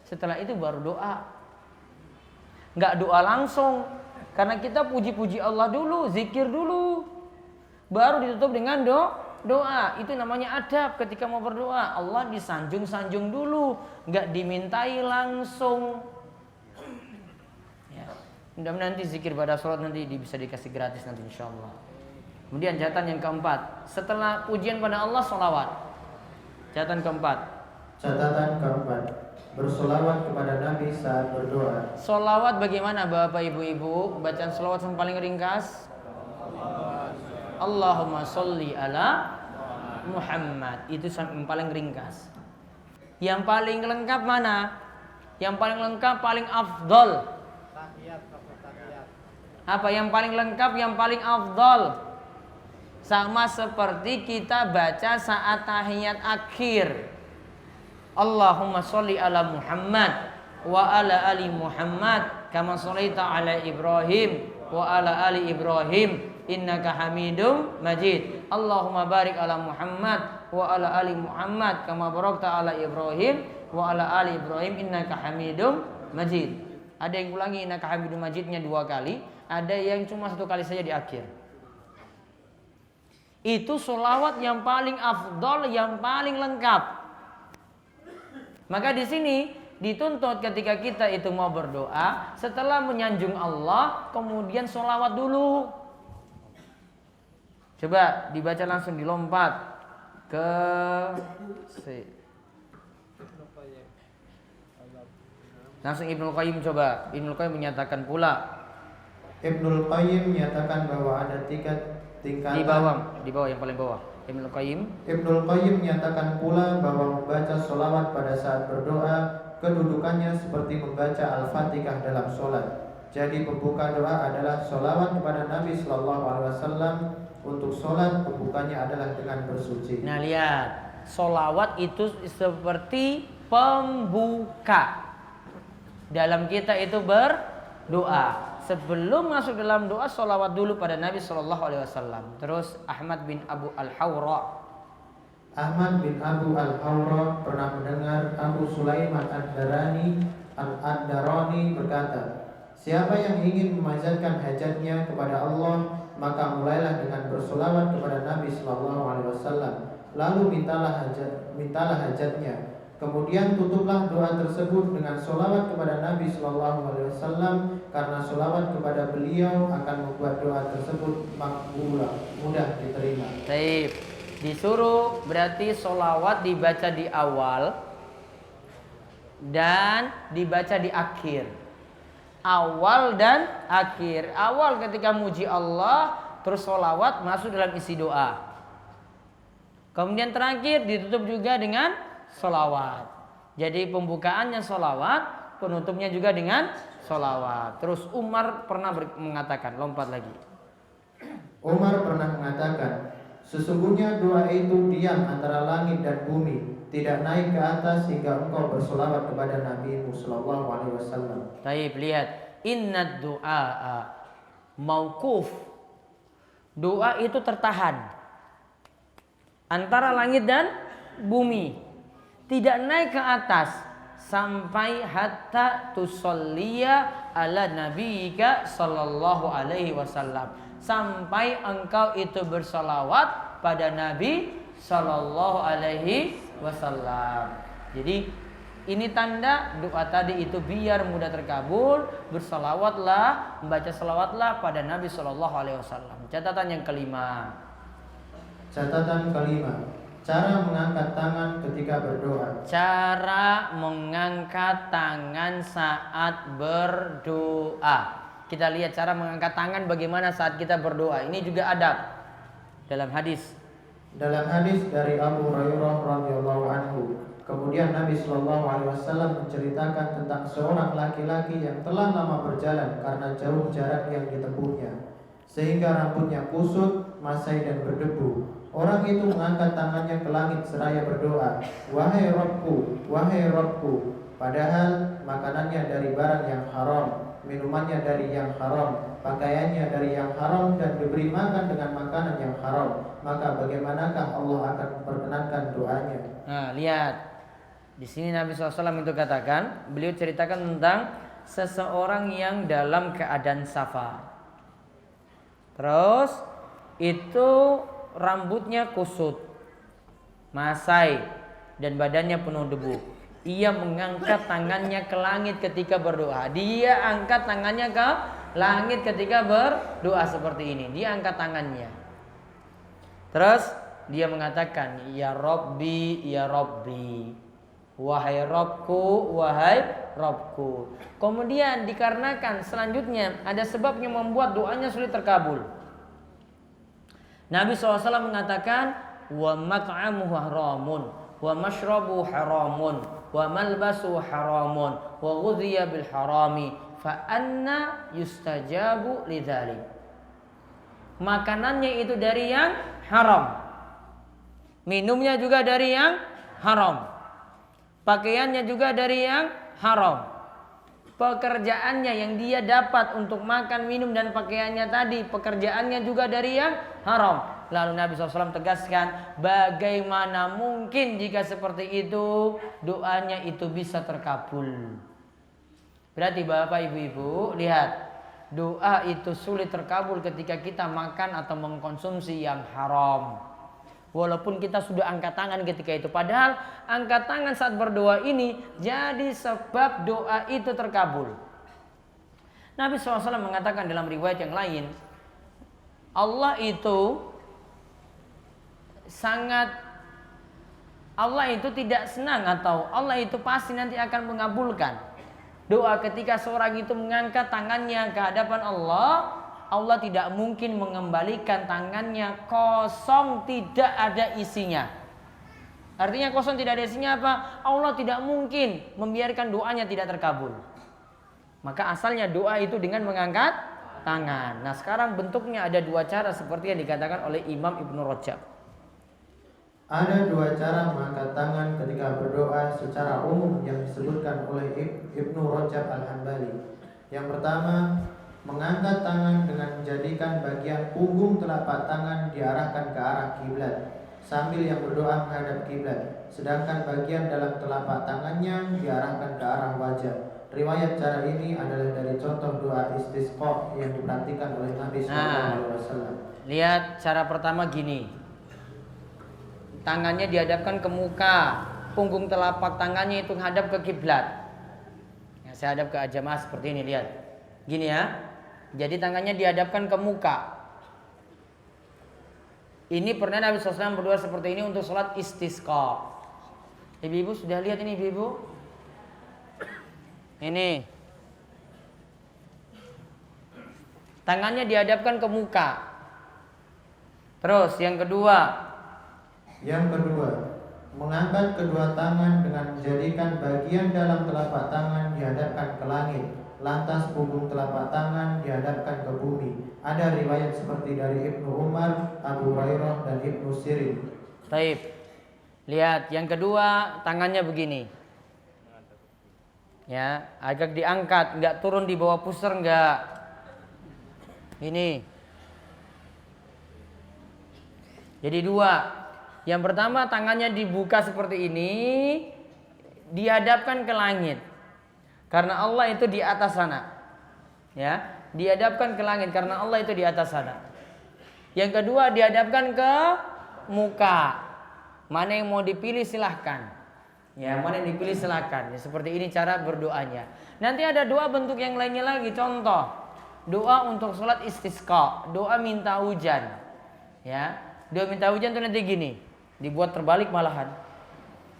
Setelah itu baru doa. Enggak doa langsung. Karena kita puji-puji Allah dulu, zikir dulu. Baru ditutup dengan doa. Itu namanya adab ketika mau berdoa. Allah disanjung-sanjung dulu, enggak dimintai langsung. Ya. Mudah-mudahan nanti zikir pada sholat nanti bisa dikasih gratis nanti insyaallah. Kemudian catatan yang keempat, setelah pujian pada Allah, sholawat. Catatan keempat, bersolawat kepada Nabi saat berdoa. Sholawat bagaimana Bapak Ibu-Ibu? Bacaan sholawat yang paling ringkas, Allahumma sholli ala Muhammad. Itu yang paling ringkas. Yang paling lengkap mana? Yang paling lengkap, paling afdol. Apa yang paling lengkap, yang paling afdol? Sama seperti kita baca saat tahiyat akhir. Allahumma sholli ala Muhammad wa ala ali Muhammad kama shallaita ala Ibrahim wa ala ali Ibrahim innaka Hamidum Majid. Allahumma barik ala Muhammad wa ala ali Muhammad kama barakta ala Ibrahim wa ala ali Ibrahim innaka Hamidum Majid. Ada yang ulangi innaka Hamidum Majidnya 2 kali, ada yang cuma 1 kali saja di akhir. Itu sholawat yang paling afdol, yang paling lengkap. Maka di sini dituntut ketika kita itu mau berdoa, setelah menyanjung Allah, kemudian sholawat dulu. Coba dibaca langsung, dilompat ke langsung Ibnul Qayyim. Coba Ibnul Qayyim menyatakan pula. Ibnul Qayyim menyatakan bahwa ada tingkatan di bawah yang paling bawah. Ibnul Qayyim menyatakan pula bahwa membaca sholawat pada saat berdoa kedudukannya seperti membaca Al-Fatihah dalam sholat. Jadi pembuka doa adalah sholawat kepada Nabi Sallallahu Alaihi Wasallam. Untuk sholat pembukanya adalah dengan bersuci. Nah lihat, sholawat itu seperti pembuka dalam kita itu berdoa. Sebelum masuk dalam doa, sholawat dulu pada Nabi Sallallahu Alaihi Wasallam. Terus Ahmad bin Abu Al-Hawra pernah mendengar Abu Sulaiman Ad-Darani berkata, siapa yang ingin memanjatkan hajatnya kepada Allah, maka mulailah dengan bersolawat kepada Nabi Sallallahu Alaihi Wasallam. Lalu mintalah hajatnya. Kemudian tutuplah doa tersebut dengan solawat kepada Nabi Sallallahu Alaihi Wasallam, karena solawat kepada beliau akan membuat doa tersebut makbulah, mudah diterima. Baik, disuruh berarti solawat dibaca di awal dan dibaca di akhir. Awal dan akhir. Awal ketika muji Allah, terus solawat masuk dalam isi doa. Kemudian terakhir ditutup juga dengan solawat. Jadi pembukaannya solawat, penutupnya juga dengan solawat. Terus Umar pernah mengatakan, lompat lagi. Umar pernah mengatakan, sesungguhnya doa itu diam antara langit dan bumi, tidak naik ke atas hingga engkau bersolawat kepada Nabi Sallallahu Alaihi Wasallam. Baik, lihat, inna du'a mauquf. Doa itu tertahan antara langit dan bumi, tidak naik ke atas sampai hatta tusolliya ala nabiyika sallallahu alaihi wasallam, sampai engkau itu bersalawat pada Nabi sallallahu alaihi wasallam. Jadi ini tanda doa tadi itu biar mudah terkabul, bersalawatlah, membaca salawatlah pada Nabi sallallahu alaihi wasallam. Catatan yang kelima. Cara mengangkat tangan ketika berdoa. Cara mengangkat tangan saat berdoa. Kita lihat cara mengangkat tangan bagaimana saat kita berdoa. Ini juga adab dalam hadis. Dalam hadis dari Abu Hurairah radhiyallahu anhu, kemudian Nabi Shallallahu Alaihi Wasallam menceritakan tentang seorang laki-laki yang telah lama berjalan karena jauh jarak yang ditempuhnya, sehingga rambutnya kusut, masai dan berdebu. Orang itu mengangkat tangannya ke langit seraya berdoa, wahai Rabbku, wahai Rabbku. Padahal makanannya dari barang yang haram, minumannya dari yang haram, pakaiannya dari yang haram, dan diberi makan dengan makanan yang haram, maka bagaimanakah Allah akan memperkenankan doanya? Nah, lihat. Di sini Nabi SAW itu katakan, beliau ceritakan tentang seseorang yang dalam keadaan safar. Terus itu rambutnya kusut, masai, dan badannya penuh debu. Ia mengangkat tangannya ke langit ketika berdoa. Dia angkat tangannya ke langit ketika berdoa seperti ini. Dia angkat tangannya. Terus dia mengatakan, Ya Rabbi, Ya Rabbi, wahai Robku, wahai Robku. Kemudian dikarenakan selanjutnya ada sebab yang membuat doanya sulit terkabul. Nabi SAW mengatakan, wa mat'amuhu haramun, wa mashrabu haramun, wa malbasu haramun, wa ghudhiya bil harami, fa anna yustajabu lidzalik. Makanannya itu dari yang haram, minumnya juga dari yang haram, pakaiannya juga dari yang haram, pekerjaannya yang dia dapat untuk makan, minum, dan pakaiannya tadi, pekerjaannya juga dari yang haram. Lalu Nabi SAW tegaskan, bagaimana mungkin jika seperti itu doanya itu bisa terkabul. Berarti Bapak Ibu-ibu, lihat, doa itu sulit terkabul ketika kita makan atau mengkonsumsi yang haram. Walaupun kita sudah angkat tangan ketika itu. Padahal angkat tangan saat berdoa ini jadi sebab doa itu terkabul. Nabi SAW mengatakan dalam riwayat yang lain, Allah itu tidak senang, atau Allah itu pasti nanti akan mengabulkan doa ketika seorang itu mengangkat tangannya ke hadapan Allah. Allah tidak mungkin mengembalikan tangannya kosong, tidak ada isinya. Artinya kosong tidak ada isinya apa? Allah tidak mungkin membiarkan doanya tidak terkabul. Maka asalnya doa itu dengan mengangkat tangan. Nah, sekarang bentuknya ada dua cara seperti yang dikatakan oleh Imam Ibnu Rajab. Ada dua cara mengangkat tangan ketika berdoa secara umum yang disebutkan oleh Ibnu Rajab Al-Hambali. Yang pertama, mengangkat tangan dengan menjadikan bagian punggung telapak tangan diarahkan ke arah kiblat sambil yang berdoa menghadap kiblat, sedangkan bagian dalam telapak tangannya diarahkan ke arah wajah. Riwayat cara ini adalah dari contoh doa istisqa yang diperhatikan oleh Nabi SAW. Lihat cara pertama gini, tangannya dihadapkan ke muka, punggung telapak tangannya itu menghadap ke kiblat. Ya, saya hadap ke jamaah seperti ini, lihat, gini ya. Jadi tangannya dihadapkan ke muka. Ini pernah Nabi SAW berdoa seperti ini untuk sholat istisqa. Ibu-ibu sudah lihat ini, ibu-ibu? Ini. Tangannya dihadapkan ke muka. Terus yang kedua. Mengangkat kedua tangan dengan menjadikan bagian dalam telapak tangan dihadapkan ke langit, lantas punggung telapak tangan dihadapkan ke bumi. Ada riwayat seperti dari Ibnu Umar, Abu Hurairah, dan Ibnu Sirin. Baik. Lihat, yang kedua tangannya begini. Ya, agak diangkat, enggak turun di bawah pusar, enggak. Ini. Jadi dua. Yang pertama tangannya dibuka seperti ini, dihadapkan ke langit. Karena Allah itu di atas sana. Ya, dihadapkan ke langit karena Allah itu di atas sana. Yang kedua dihadapkan ke muka. Mana yang mau dipilih silahkan. Ya, mana yang dipilih silahkan. Ya, seperti ini cara berdoanya. Nanti ada doa bentuk yang lainnya lagi. Contoh, doa untuk sholat istisqa, doa minta hujan. Ya, doa minta hujan itu nanti gini, dibuat terbalik malahan.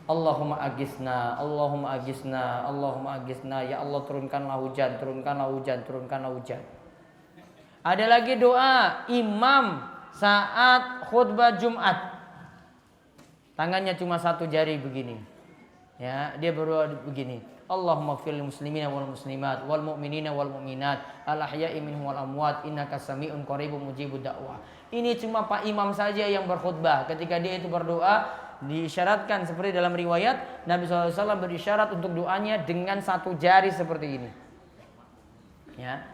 Allahumma agisna, Allahumma agisna, Allahumma agisna. Ya Allah, turunkanlah hujan, turunkanlah hujan, turunkanlah hujan. Ada lagi doa imam saat khutbah Jumat. Tangannya cuma satu jari begini. Ya, dia berdoa begini. Allahumma ighfir lil muslimina wal muslimat wal mu'minina wal mu'minat al ahya'i minhum wal amwat innaka sami'un qaribun mujibud da'wah. Ini cuma Pak Imam saja yang berkhutbah. Ketika dia itu berdoa, diisyaratkan seperti dalam riwayat Nabi SAW berisyarat untuk doanya dengan satu jari seperti ini. Ya.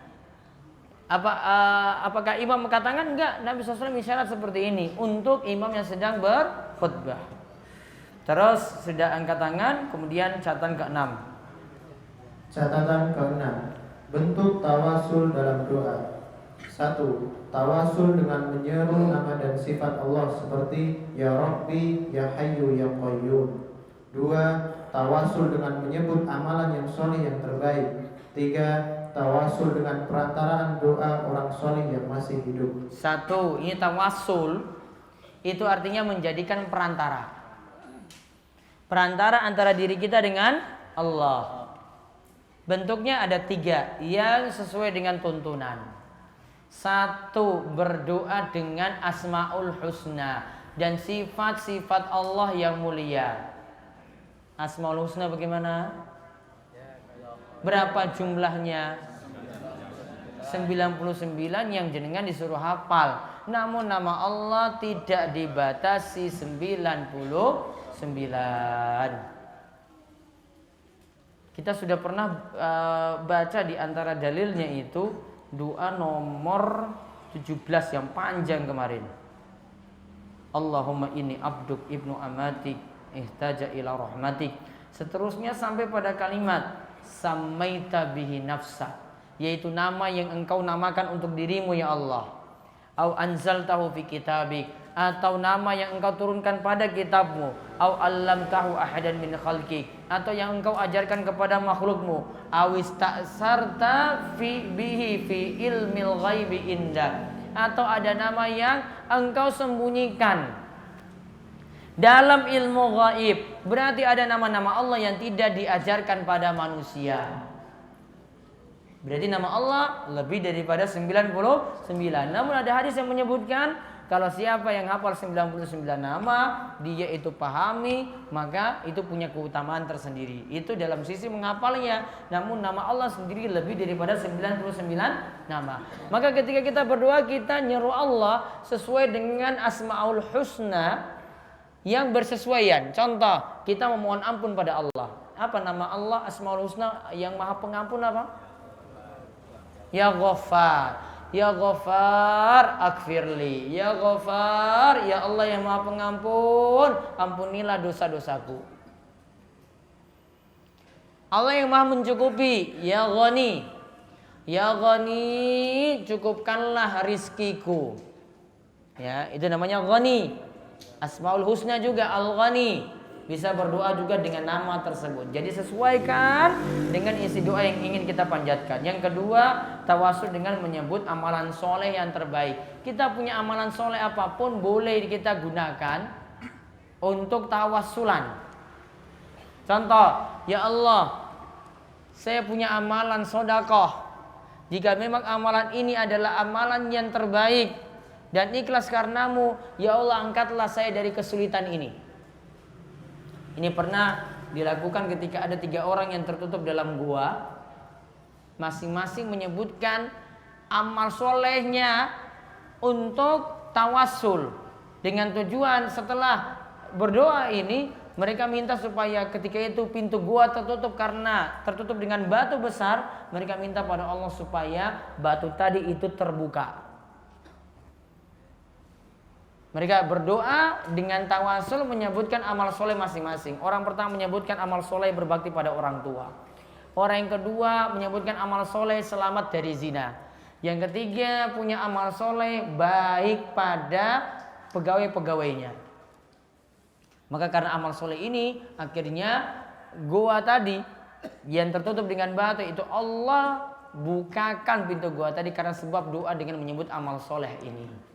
Apakah imam mengatakan enggak? Nabi SAW isyarat seperti ini untuk imam yang sedang berkhutbah. Terus sudah angkat tangan, kemudian catatan ke-6. Catatan ke-6. Bentuk tawasul dalam doa. 1. Tawasul dengan menyeru nama dan sifat Allah seperti Ya Rabbi, Ya Hayyu, Ya Qayyum. 2. Tawasul dengan menyebut amalan yang soleh yang terbaik. 3. Tawasul dengan perantaraan doa orang soleh yang masih hidup. 1. Ini tawasul itu artinya menjadikan perantara antara diri kita dengan Allah. Bentuknya ada 3 yang sesuai dengan tuntunan. 1. Berdoa dengan Asmaul Husna dan sifat-sifat Allah yang mulia. Asmaul Husna bagaimana? Berapa jumlahnya? 99 yang jenengan disuruh hafal. Namun nama Allah tidak dibatasi 99. Kita sudah pernah baca di antara dalilnya itu doa nomor 17 yang panjang kemarin. Allahumma inni abduk ibnu amatik ihtaja ila rahmatik. Seterusnya sampai pada kalimat samaita bihi nafsa, yaitu nama yang engkau namakan untuk dirimu ya Allah. Au anzaltahu fi kitabik, atau nama yang engkau turunkan pada kitabmu. Au allamtahu ahadan min khalqik, atau yang engkau ajarkan kepada makhlukmu. Au ista'sarta fi bihi fi ilmil ghaibi indak, atau ada nama yang engkau sembunyikan dalam ilmu gaib. Berarti ada nama-nama Allah yang tidak diajarkan pada manusia. Berarti nama Allah lebih daripada 99. Namun ada hadis yang menyebutkan kalau siapa yang hafal 99 nama, dia itu pahami, maka itu punya keutamaan tersendiri. Itu dalam sisi menghafalnya. Namun nama Allah sendiri lebih daripada 99 nama. Maka ketika kita berdoa, kita nyeru Allah sesuai dengan Asmaul Husna yang bersesuaian. Contoh, kita memohon ampun pada Allah. Apa nama Allah Asmaul Husna yang Maha Pengampun apa? Ya Ghaffar, Ya Ghaffar aghfirli, Ya Ghaffar, ya Allah yang Maha Pengampun, ampunilah dosa-dosaku. Allah yang Maha mencukupi, Ya Ghani, Ya Ghani, cukupkanlah rizkiku. Ya, itu namanya Ghani. Asmaul Husna juga Al-Ghani. Bisa berdoa juga dengan nama tersebut. Jadi sesuaikan dengan isi doa yang ingin kita panjatkan. Yang kedua, tawasul dengan menyebut amalan soleh yang terbaik. Kita punya amalan soleh apapun boleh kita gunakan untuk tawasulan. Contoh, ya Allah, saya punya amalan sodakoh. Jika memang amalan ini adalah amalan yang terbaik dan ikhlas karenamu, ya Allah, angkatlah saya dari kesulitan ini. Ini pernah dilakukan ketika ada 3 orang yang tertutup dalam gua. Masing-masing menyebutkan amal solehnya untuk tawasul. Dengan tujuan setelah berdoa ini, mereka minta supaya ketika itu pintu gua tertutup karena tertutup dengan batu besar. Mereka minta pada Allah supaya batu tadi itu terbuka. Mereka berdoa dengan tawasul menyebutkan amal soleh masing-masing. Orang pertama menyebutkan amal soleh berbakti pada orang tua. Orang yang kedua menyebutkan amal soleh selamat dari zina. Yang ketiga punya amal soleh baik pada pegawai-pegawainya. Maka karena amal soleh ini akhirnya goa tadi yang tertutup dengan batu itu Allah bukakan pintu goa tadi karena sebab doa dengan menyebut amal soleh ini.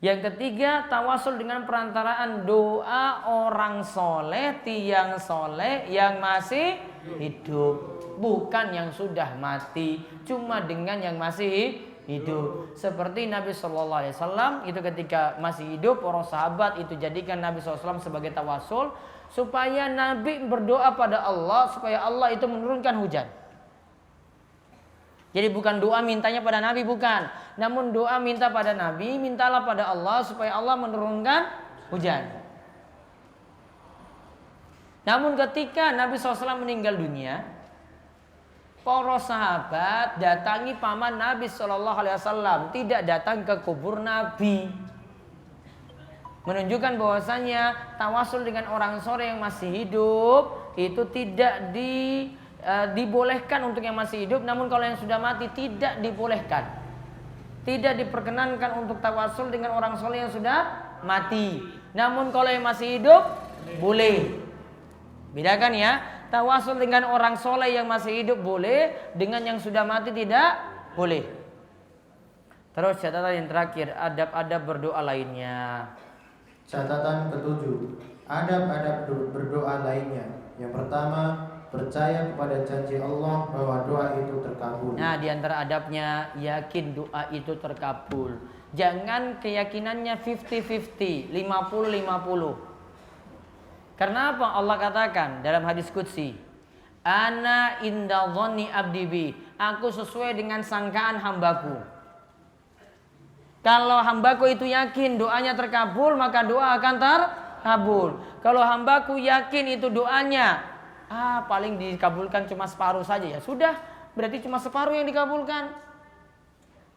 Yang ketiga, tawasul dengan perantaraan doa orang soleh, tiang soleh yang masih hidup, bukan yang sudah mati, cuma dengan yang masih hidup. Seperti Nabi Shallallahu Alaihi Wasallam itu ketika masih hidup, orang sahabat itu jadikan Nabi SAW sebagai tawasul supaya Nabi berdoa pada Allah supaya Allah itu menurunkan hujan. Jadi bukan doa mintanya pada Nabi, bukan. Namun doa minta pada Nabi, mintalah pada Allah supaya Allah menurunkan hujan. Namun ketika Nabi SAW meninggal dunia, para sahabat datangi paman Nabi SAW, tidak datang ke kubur Nabi. Menunjukkan bahwasanya tawasul dengan orang soleh yang masih hidup itu tidak dibolehkan untuk yang masih hidup, namun kalau yang sudah mati tidak dibolehkan. Tidak diperkenankan untuk tawasul dengan orang soleh yang sudah mati. Namun kalau yang masih hidup boleh. Bedakan ya, tawasul dengan orang soleh yang masih hidup boleh, dengan yang sudah mati tidak boleh. Terus catatan yang terakhir, adab-adab berdoa lainnya. Catatan ketujuh, adab-adab berdoa lainnya. Yang pertama, percaya kepada janji Allah bahwa doa itu terkabul. Nah, di antara adabnya yakin doa itu terkabul. Jangan keyakinannya 50-50, 50-50. Karena apa? Allah katakan dalam hadis qudsi, Ana inda dhonni abdi bi. Aku sesuai dengan sangkaan hambaku. Kalau hambaku itu yakin doanya terkabul, maka doa akan terkabul. Kalau hambaku yakin itu doanya paling dikabulkan cuma separuh saja, ya sudah, berarti cuma separuh yang dikabulkan.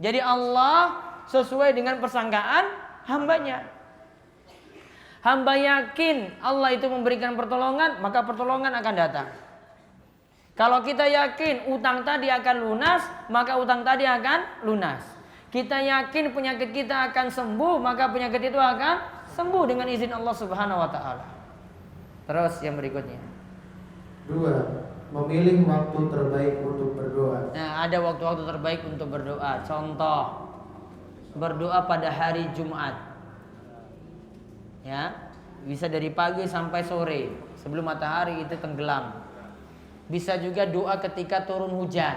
Jadi Allah sesuai dengan persangkaan hambanya. Hamba yakin Allah itu memberikan pertolongan, maka pertolongan akan datang. Kalau kita yakin utang tadi akan lunas, maka utang tadi akan lunas. Kita yakin penyakit kita akan sembuh, maka penyakit itu akan sembuh dengan izin Allah Subhanahu wa taala. Terus yang berikutnya. 2. Memilih waktu terbaik untuk berdoa. Nah, ada waktu-waktu terbaik untuk berdoa. Contoh, berdoa pada hari Jumat. Ya, bisa dari pagi sampai sore sebelum matahari itu tenggelam. Bisa juga doa ketika turun hujan.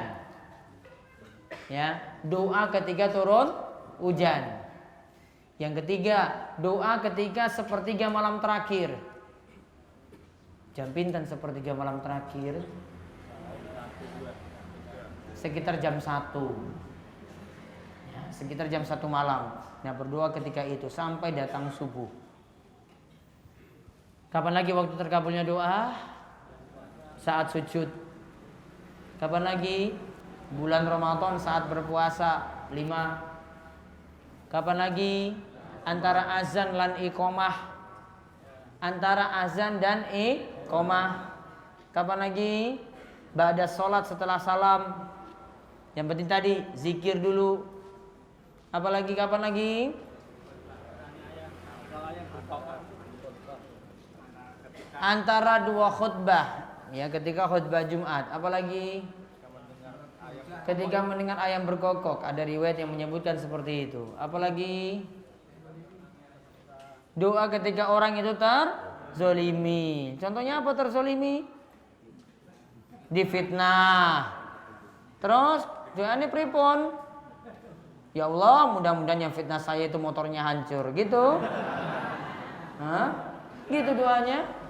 Ya, doa ketika turun hujan. Yang ketiga, doa ketika sepertiga malam terakhir. Jam pinten sepertiga malam terakhir? Sekitar jam 1. Ya, sekitar jam 1 malam. Nah, berdoa ketika itu sampai datang subuh. Kapan lagi waktu terkabulnya doa? Saat sujud. Kapan lagi? Bulan Ramadan saat berpuasa 5. Kapan lagi? Antara azan lan iqomah. Antara azan dan iqomah. Kapan lagi? Ba'da sholat setelah salam. Yang penting tadi zikir dulu. Apalagi kapan lagi? Antara dua khutbah. Ya, ketika khutbah Jumat. Apalagi? Ketika mendengar ayam berkokok. Ada riwayat yang menyebutkan seperti itu. Apalagi? Doa ketika orang itu terzolimi. Contohnya apa terzolimi? Difitnah. Terus doanya pripun? Ya Allah, mudah-mudahan yang fitnah saya itu motornya hancur. Gitu. Hah? Gitu doanya.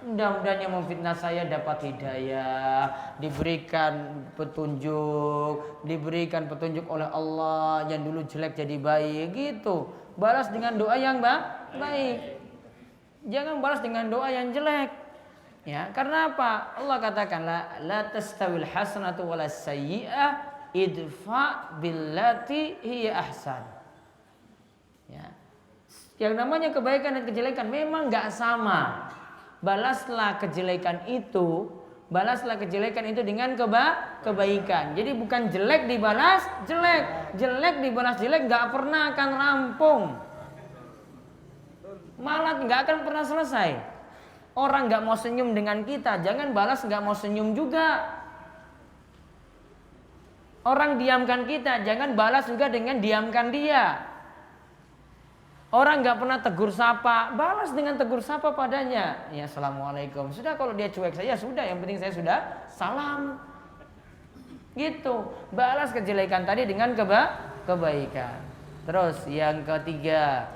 Mudah-mudahan yang memfitnah saya dapat hidayah, diberikan petunjuk, oleh Allah, yang dulu jelek jadi baik, gitu. Balas dengan doa yang baik. Jangan balas dengan doa yang jelek. Ya, karena apa? Allah katakan la tastawil hasanatu wala sayyi'ah idfa billati hiya ahsan. Ya. Yang namanya kebaikan dan kejelekan memang enggak sama. Balaslah kejelekan itu dengan kebaikan. Jadi bukan jelek dibalas jelek, jelek dibalas jelek, nggak pernah akan rampung, malah nggak akan pernah selesai. Orang nggak mau senyum dengan kita, jangan balas nggak mau senyum juga. Orang diamkan kita, jangan balas juga dengan diamkan dia. Orang nggak pernah tegur sapa, balas dengan tegur sapa padanya. Ya, assalamualaikum. Sudah, kalau dia cuek saya sudah, yang penting saya sudah salam. Gitu. Balas kejelekan tadi dengan kebaikan. Terus yang ketiga,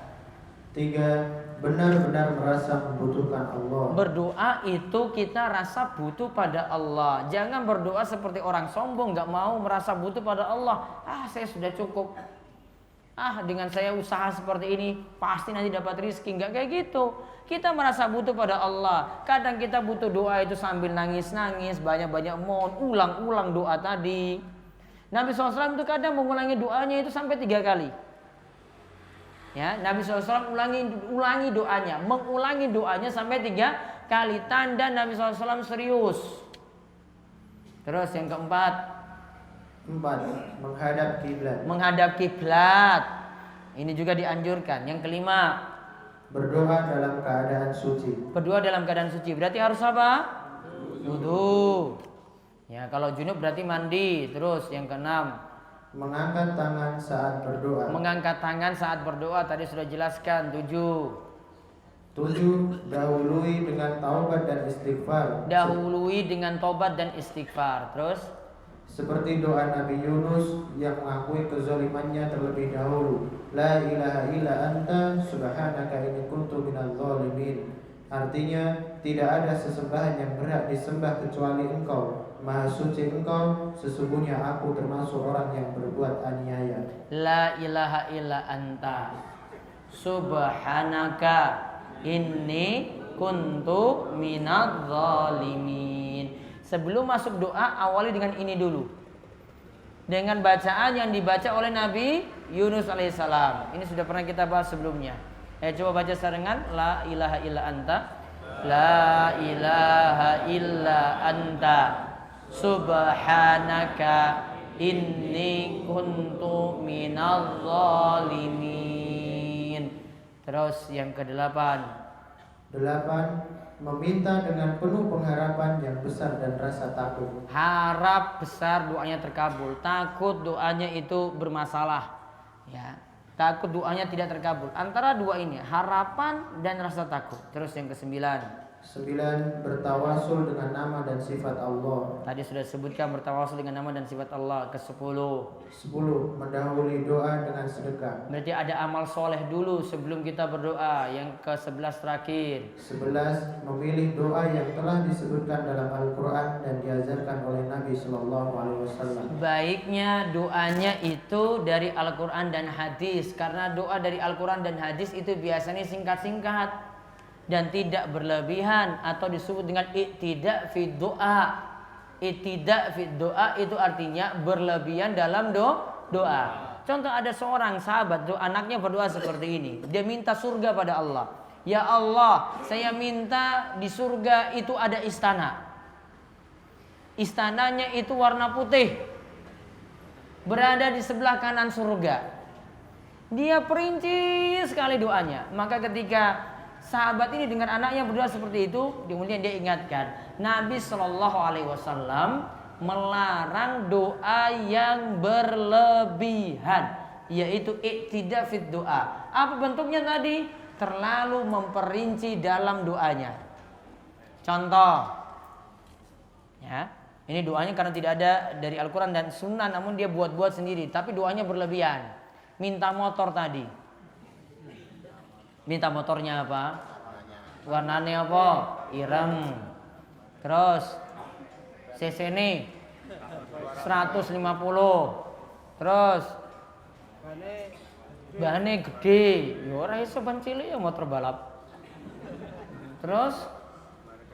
benar-benar merasa membutuhkan Allah. berdoa itu kita rasa butuh pada Allah. Jangan berdoa seperti orang sombong, gak mau merasa butuh pada Allah. Saya sudah cukup. Dengan saya usaha seperti ini pasti nanti dapat rezeki. Gak kayak gitu. Kita merasa butuh pada Allah. Kadang kita butuh doa itu sambil nangis-nangis, banyak-banyak mohon, ulang-ulang doa tadi. Nabi SAW itu kadang mengulangi doanya itu sampai 3 kali. Ya, Nabi SAW ulangi doanya, mengulangi doanya sampai 3 kali. Tanda Nabi SAW serius. Terus yang keempat, 4. Menghadap kiblat. menghadap kiblat. Ini juga dianjurkan. Yang kelima, Berdoa dalam keadaan suci. berdoa dalam keadaan suci. Berarti harus apa? Wudu. Ya, kalau junub berarti mandi. Terus yang keenam, Mengangkat tangan saat berdoa. mengangkat tangan saat berdoa. Tadi sudah jelaskan. 7. 7. Dahului dengan taubat dan istighfar. Dahului dengan tobat dan istighfar. Terus Seperti doa Nabi Yunus yang mengakui kezalimannya terlebih dahulu. La ilaha illa anta subhanaka inni kuntu minadz zalimin. Artinya, tidak ada sesembahan yang berhak disembah kecuali Engkau. Maha suci Engkau, sesungguhnya aku termasuk orang yang berbuat aniaya. la ilaha illa anta subhanaka inni kuntu minadz zalimin. Sebelum masuk doa, awali dengan ini dulu. Dengan bacaan yang dibaca oleh Nabi Yunus alaihissalam. Ini sudah pernah kita bahas sebelumnya. Coba baca serengan. La ilaha illa anta. La ilaha illa anta. Subhanaka inni kuntu minadz zalimin. Terus yang ke-8. 8. Meminta dengan penuh pengharapan yang besar dan rasa takut. Harap besar doanya terkabul, takut doanya itu bermasalah. Ya, takut doanya tidak terkabul. Antara dua ini, harapan dan rasa takut. Terus yang ke-9. 9. Bertawasul dengan nama dan sifat Allah. Tadi sudah sebutkan bertawasul dengan nama dan sifat Allah. Ke-10. 10. Mendahului doa dengan sedekah. Berarti ada amal soleh dulu sebelum kita berdoa. Yang ke-11 terakhir. 11. Memilih doa yang telah disebutkan dalam Al-Quran dan diajarkan oleh Nabi SAW. Baiknya doanya itu dari Al-Quran dan hadis. Karena doa dari Al-Quran dan hadis itu biasanya singkat-singkat dan tidak berlebihan, atau disebut dengan i'tida' fi doa. I'tida' fi doa itu artinya berlebihan dalam doa. Contoh, ada seorang sahabat, anaknya berdoa seperti ini. Dia minta surga pada Allah. Ya Allah, saya minta di surga itu ada istana. Istananya itu warna putih, berada di sebelah kanan surga. Dia perinci sekali doanya. Maka ketika sahabat ini dengan anaknya berdoa seperti itu, kemudian dia ingatkan, Nabi SAW melarang doa yang berlebihan, yaitu i'tida' fid doa. Apa bentuknya tadi? Terlalu memperinci dalam doanya. Contoh, ya, ini doanya karena tidak ada dari Al-Quran dan Sunnah, namun dia buat-buat sendiri, tapi doanya berlebihan. Minta motor tadi. Minta motornya apa? Warnanya apa? Ireng. Terus cc ini 150. Terus bahannya gede. Ya ora iso ban cilik ya motor balap. Terus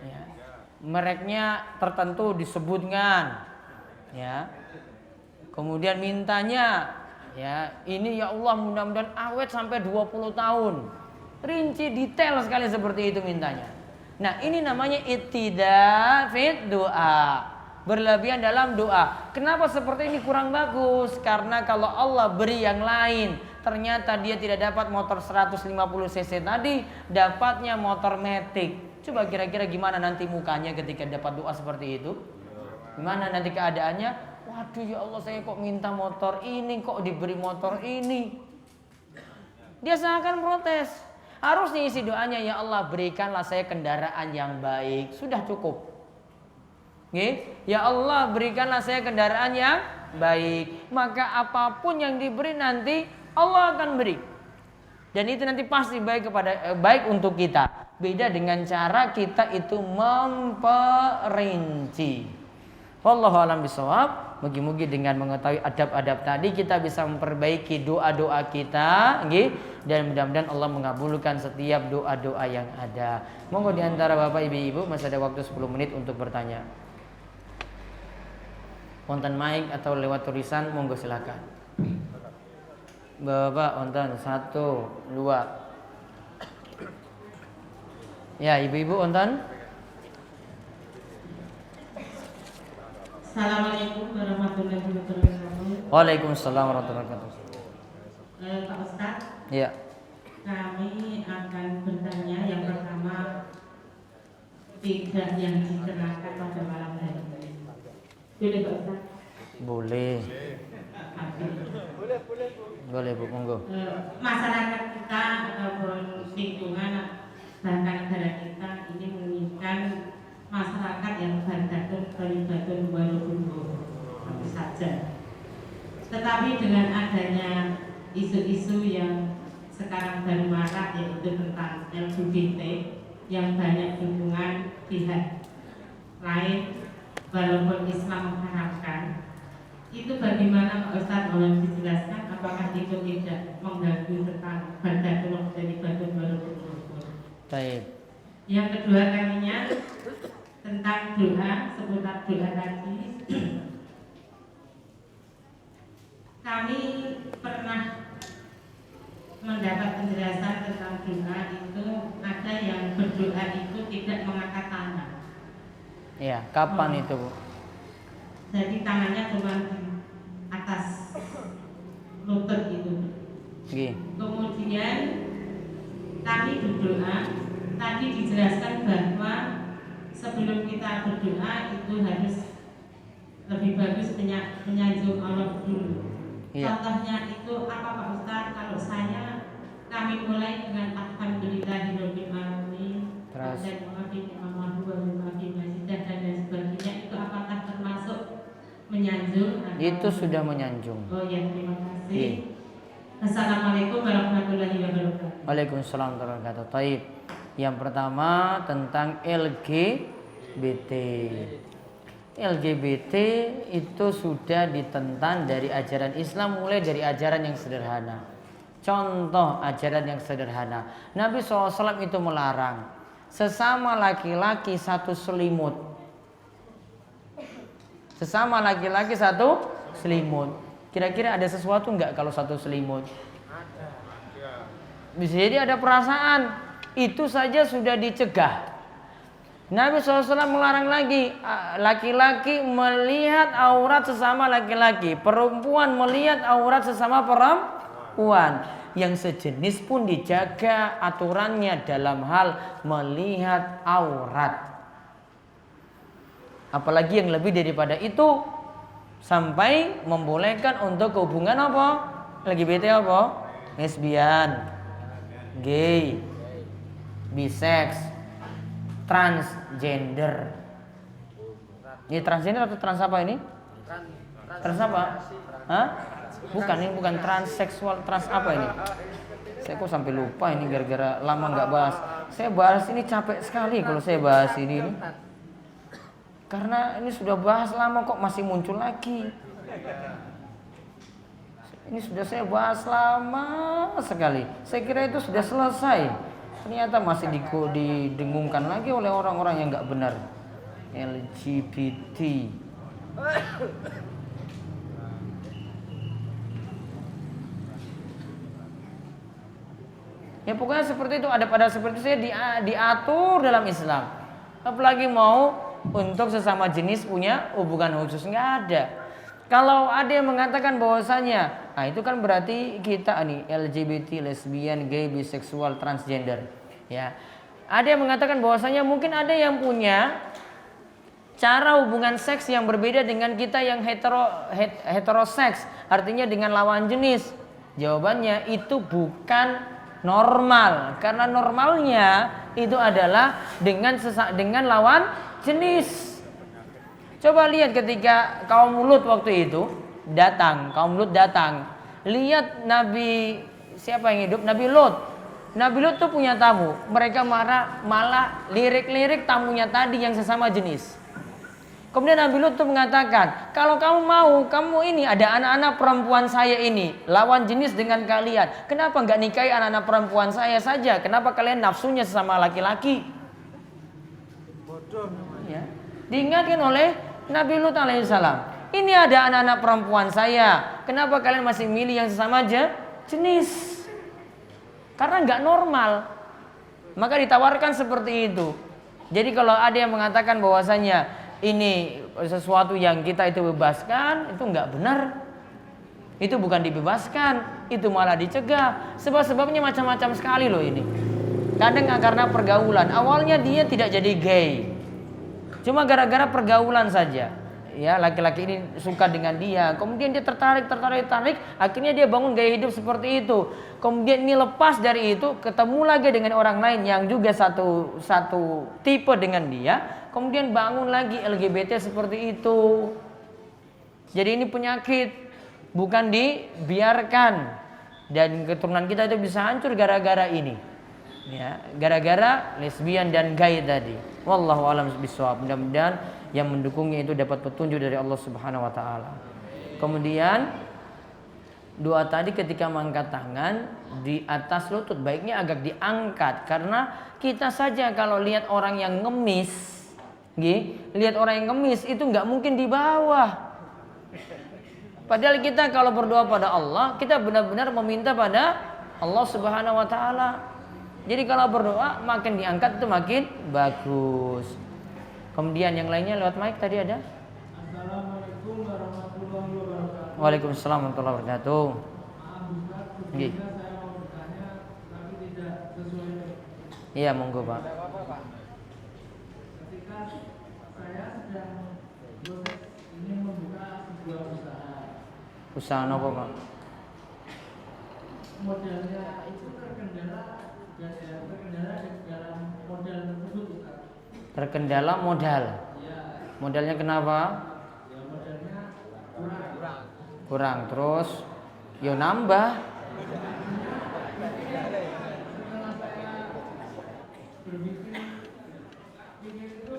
ya, mereknya tertentu disebutkan. Ya. Kemudian mintanya, ya, ini ya Allah mudah-mudahan awet sampai 20 tahun. Rinci detail sekali seperti itu mintanya. Nah, ini namanya i'tida' fid doa. Berlebihan dalam doa. Kenapa seperti ini kurang bagus? Karena kalau Allah beri yang lain, ternyata dia tidak dapat motor 150 cc tadi, dapatnya motor matic. Coba kira-kira gimana nanti mukanya ketika dapat doa seperti itu? Gimana nanti keadaannya? Waduh ya Allah, saya kok minta motor ini, kok diberi motor ini? Dia seakan protes. Harusnya isi doanya, ya Allah berikanlah saya kendaraan yang baik. Sudah cukup. Ya Allah, berikanlah saya kendaraan yang baik. Maka apapun yang diberi nanti Allah akan beri. Dan itu nanti pasti baik untuk kita. Beda dengan cara kita itu memperinci. Wallahu a'lam bishawab. Mugi-mugi dengan mengetahui adab-adab tadi kita bisa memperbaiki doa-doa kita, dan mudah-mudahan Allah mengabulkan setiap doa-doa yang ada. Monggo di antara Bapak Ibu masih ada waktu 10 menit untuk bertanya. Wonten mic atau lewat tulisan monggo silakan. Bapak wonten 1, 2. Ya, ibu-ibu wonten. Assalamualaikum warahmatullahi wabarakatuh. Waalaikumsalam warahmatullahi wabarakatuh. Pak Ustadz, Ya. kami akan bertanya yang pertama, tidak yang dikenakan pada malam hari. Boleh Pak Ustadz? Boleh. Boleh. Boleh Bu, monggo. Masyarakat kita ataupun lingkungan bahkan negara kita ini menginginkan masyarakat yang baribatun walaupun tentu saja. Tetapi dengan adanya isu-isu yang sekarang baru marak, yaitu tentang LGBT yang banyak dukungan pihak lain walaupun Islam mengharapkan, itu bagaimana Pak Ustadz mohon dijelaskan, apakah itu tidak mengganggu tentang baribatun walaupun. Baik. Yang kedua kalinya tentang doa, seputar doa tadi. Kami pernah mendapat penjelasan tentang doa itu, ada yang berdoa itu tidak mengangkat tangan. Iya, kapan itu Bu? Jadi tangannya cuma di atas lutut itu. Kemudian kami berdoa, tadi dijelaskan bahwa sebelum kita berdoa itu harus lebih bagus menyanjung Allah dulu. Contohnya itu apa Pak Ustadz? Kalau kami mulai dengan alhamdulillahirabbil alamin, dan dan lain sebagainya, itu apakah termasuk menyanjung? Itu sudah menyanjung. Oh ya, terima kasih. Assalamualaikum warahmatullahi wabarakatuh. Waalaikumsalam warahmatullahi wabarakatuh. Taib. Yang pertama tentang LGBT. LGBT itu sudah ditentang dari ajaran Islam, mulai dari ajaran yang sederhana. Contoh ajaran yang sederhana, Nabi SAW itu melarang sesama laki-laki satu selimut. Sesama laki-laki satu selimut. Kira-kira ada sesuatu enggak kalau satu selimut? Bisa jadi ada perasaan. Itu saja sudah dicegah. Nabi SAW melarang lagi laki-laki melihat aurat sesama laki-laki, perempuan melihat aurat sesama perempuan. Yang sejenis pun dijaga aturannya dalam hal melihat aurat. Apalagi yang lebih daripada itu, sampai membolehkan untuk hubungan apa? LGBT apa? Lesbian, gay, bisex, transgender. Ini transgender atau trans apa ini? Trans apa? Hah? Bukan, ini bukan transseksual, trans apa ini? Saya kok sampai lupa ini gara-gara lama nggak bahas. Saya bahas ini capek sekali kalau saya bahas ini. Karena ini sudah bahas lama kok masih muncul lagi. Ini sudah saya bahas lama sekali. Saya kira itu sudah selesai. Ternyata masih didengungkan lagi oleh orang-orang yang nggak benar. LGBT. Ya pokoknya seperti itu, ada pada seperti itu saya diatur dalam Islam. Apalagi mau untuk sesama jenis punya hubungan khusus, nggak ada. Kalau ada yang mengatakan bahwasanya, nah itu kan berarti kita nih LGBT, lesbian, gay, biseksual, transgender. Ya, ada yang mengatakan bahwasanya mungkin ada yang punya cara hubungan seks yang berbeda dengan kita yang heteroseks, artinya dengan lawan jenis. Jawabannya itu bukan normal, karena normalnya itu adalah dengan lawan jenis. Coba lihat ketika kaum Lut waktu itu kaum Lut datang. Lihat Nabi siapa yang hidup? Nabi Lut. Nabi Lut tuh punya tamu. Mereka malah lirik-lirik tamunya tadi yang sesama jenis. Kemudian Nabi Lut tuh mengatakan, kalau kamu mau, kamu ini ada anak-anak perempuan saya ini lawan jenis dengan kalian. Kenapa nggak nikahi anak-anak perempuan saya saja? Kenapa kalian nafsunya sesama laki-laki? Ya. Diingatkan oleh Nabi Lut alaihissalam. Ini ada anak-anak perempuan saya. Kenapa kalian masih milih yang sesama aja jenis? Karena nggak normal. Maka ditawarkan seperti itu. Jadi kalau ada yang mengatakan bahwasanya ini sesuatu yang kita itu bebaskan, itu nggak benar. Itu bukan dibebaskan, itu malah dicegah. Sebab-sebabnya macam-macam sekali loh ini. Kadang karena pergaulan. Awalnya dia tidak jadi gay, cuma gara-gara pergaulan saja. Ya, laki-laki ini suka dengan dia, kemudian dia tertarik, akhirnya dia bangun gaya hidup seperti itu. Kemudian ini lepas dari itu, ketemu lagi dengan orang lain yang juga satu tipe dengan dia, kemudian bangun lagi LGBT seperti itu. Jadi ini penyakit, bukan dibiarkan, dan keturunan kita itu bisa hancur gara-gara ini. Ya, gara-gara lesbian dan gay tadi. Wallahu a'lam bishawab. Mudah-mudahan yang mendukungnya itu dapat petunjuk dari Allah Subhanahu wa taala. Kemudian doa tadi ketika mengangkat tangan di atas lutut baiknya agak diangkat, karena kita saja kalau lihat orang yang ngemis, lihat orang yang ngemis itu nggak mungkin di bawah. Padahal kita kalau berdoa pada Allah, kita benar-benar meminta pada Allah Subhanahu wa taala. Jadi kalau berdoa makin diangkat itu makin bagus. Kemudian yang lainnya lewat mic tadi ada. Assalamualaikum warahmatullahi wabarakatuh. Waalaikumsalam warahmatullahi wabarakatuh. Saya mau bertanya tapi tidak sesuai. Iya, monggo Pak. Ketika saya sedang ingin membuka sebuah usaha. Usaha apa Pak? Modalnya itu terkendala dalam modal tersebut, Ustaz. Terkendala modal. Ya. Modalnya kenapa? Ya modalnya Kurang. Terus yo nambah. Setelah saya berpikir itu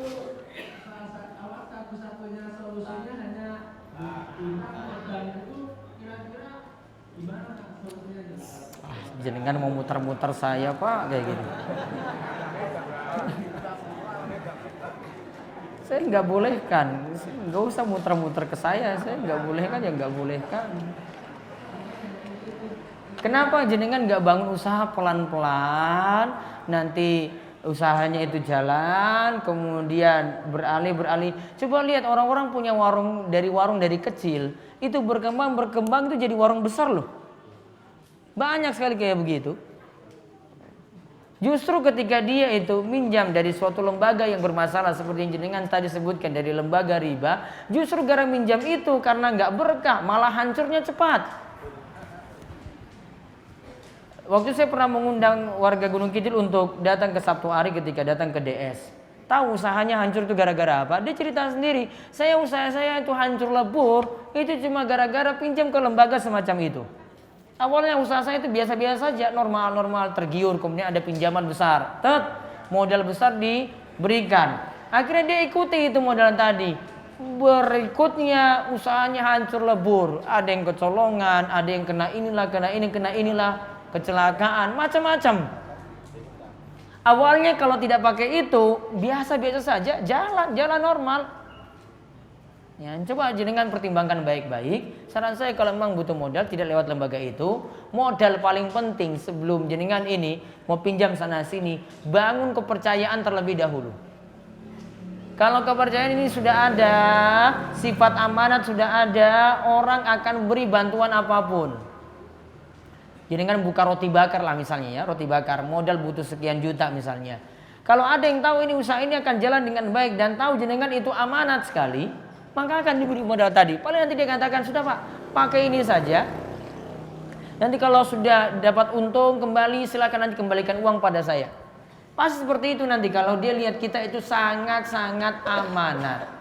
satu-satunya solusinya hanya utang modal itu, kira-kira gimana solusinya? Jenengan mau muter-muter saya Pak kayak gini. Saya nggak bolehkan, nggak usah muter-muter ke saya nggak bolehkan ya nggak bolehkan. Kenapa jenengan nggak bangun usaha pelan-pelan, nanti usahanya itu jalan, kemudian beralih. Coba lihat orang-orang punya warung dari kecil, itu berkembang itu jadi warung besar loh. Banyak sekali kayak begitu. Justru ketika dia itu minjam dari suatu lembaga yang bermasalah seperti yang jenengan tadi sebutkan dari lembaga riba, justru gara minjam itu karena nggak berkah malah hancurnya cepat. Waktu saya pernah mengundang warga Gunung Kidul untuk datang ke Sabtu Ari ketika datang ke DS. Tahu usahanya hancur itu gara-gara apa? Dia cerita sendiri, usaha saya itu hancur lebur, itu cuma gara-gara pinjam ke lembaga semacam itu. Awalnya usaha saya itu biasa-biasa saja, normal, tergiur, kemudian ada pinjaman besar, modal besar diberikan. Akhirnya dia ikuti itu modal tadi. Berikutnya usahanya hancur lebur, ada yang kecolongan, ada yang kena inilah, kecelakaan, macam-macam. Awalnya kalau tidak pakai itu, biasa-biasa saja, jalan normal. Ya, coba jenengan pertimbangkan baik-baik. Saran saya kalau memang butuh modal tidak lewat lembaga itu, modal paling penting sebelum jenengan ini mau pinjam sana sini, bangun kepercayaan terlebih dahulu. Kalau kepercayaan ini sudah ada, sifat amanat sudah ada, orang akan beri bantuan apapun. Jenengan buka roti bakar lah misalnya ya, roti bakar modal butuh sekian juta misalnya. Kalau ada yang tahu ini usaha ini akan jalan dengan baik dan tahu jenengan itu amanat sekali, maka akan diberi modal tadi. Paling nanti dia katakan, sudah Pak, pakai ini saja. Nanti kalau sudah dapat untung kembali, silakan nanti kembalikan uang pada saya. Pasti seperti itu nanti kalau dia lihat kita itu sangat-sangat amanat.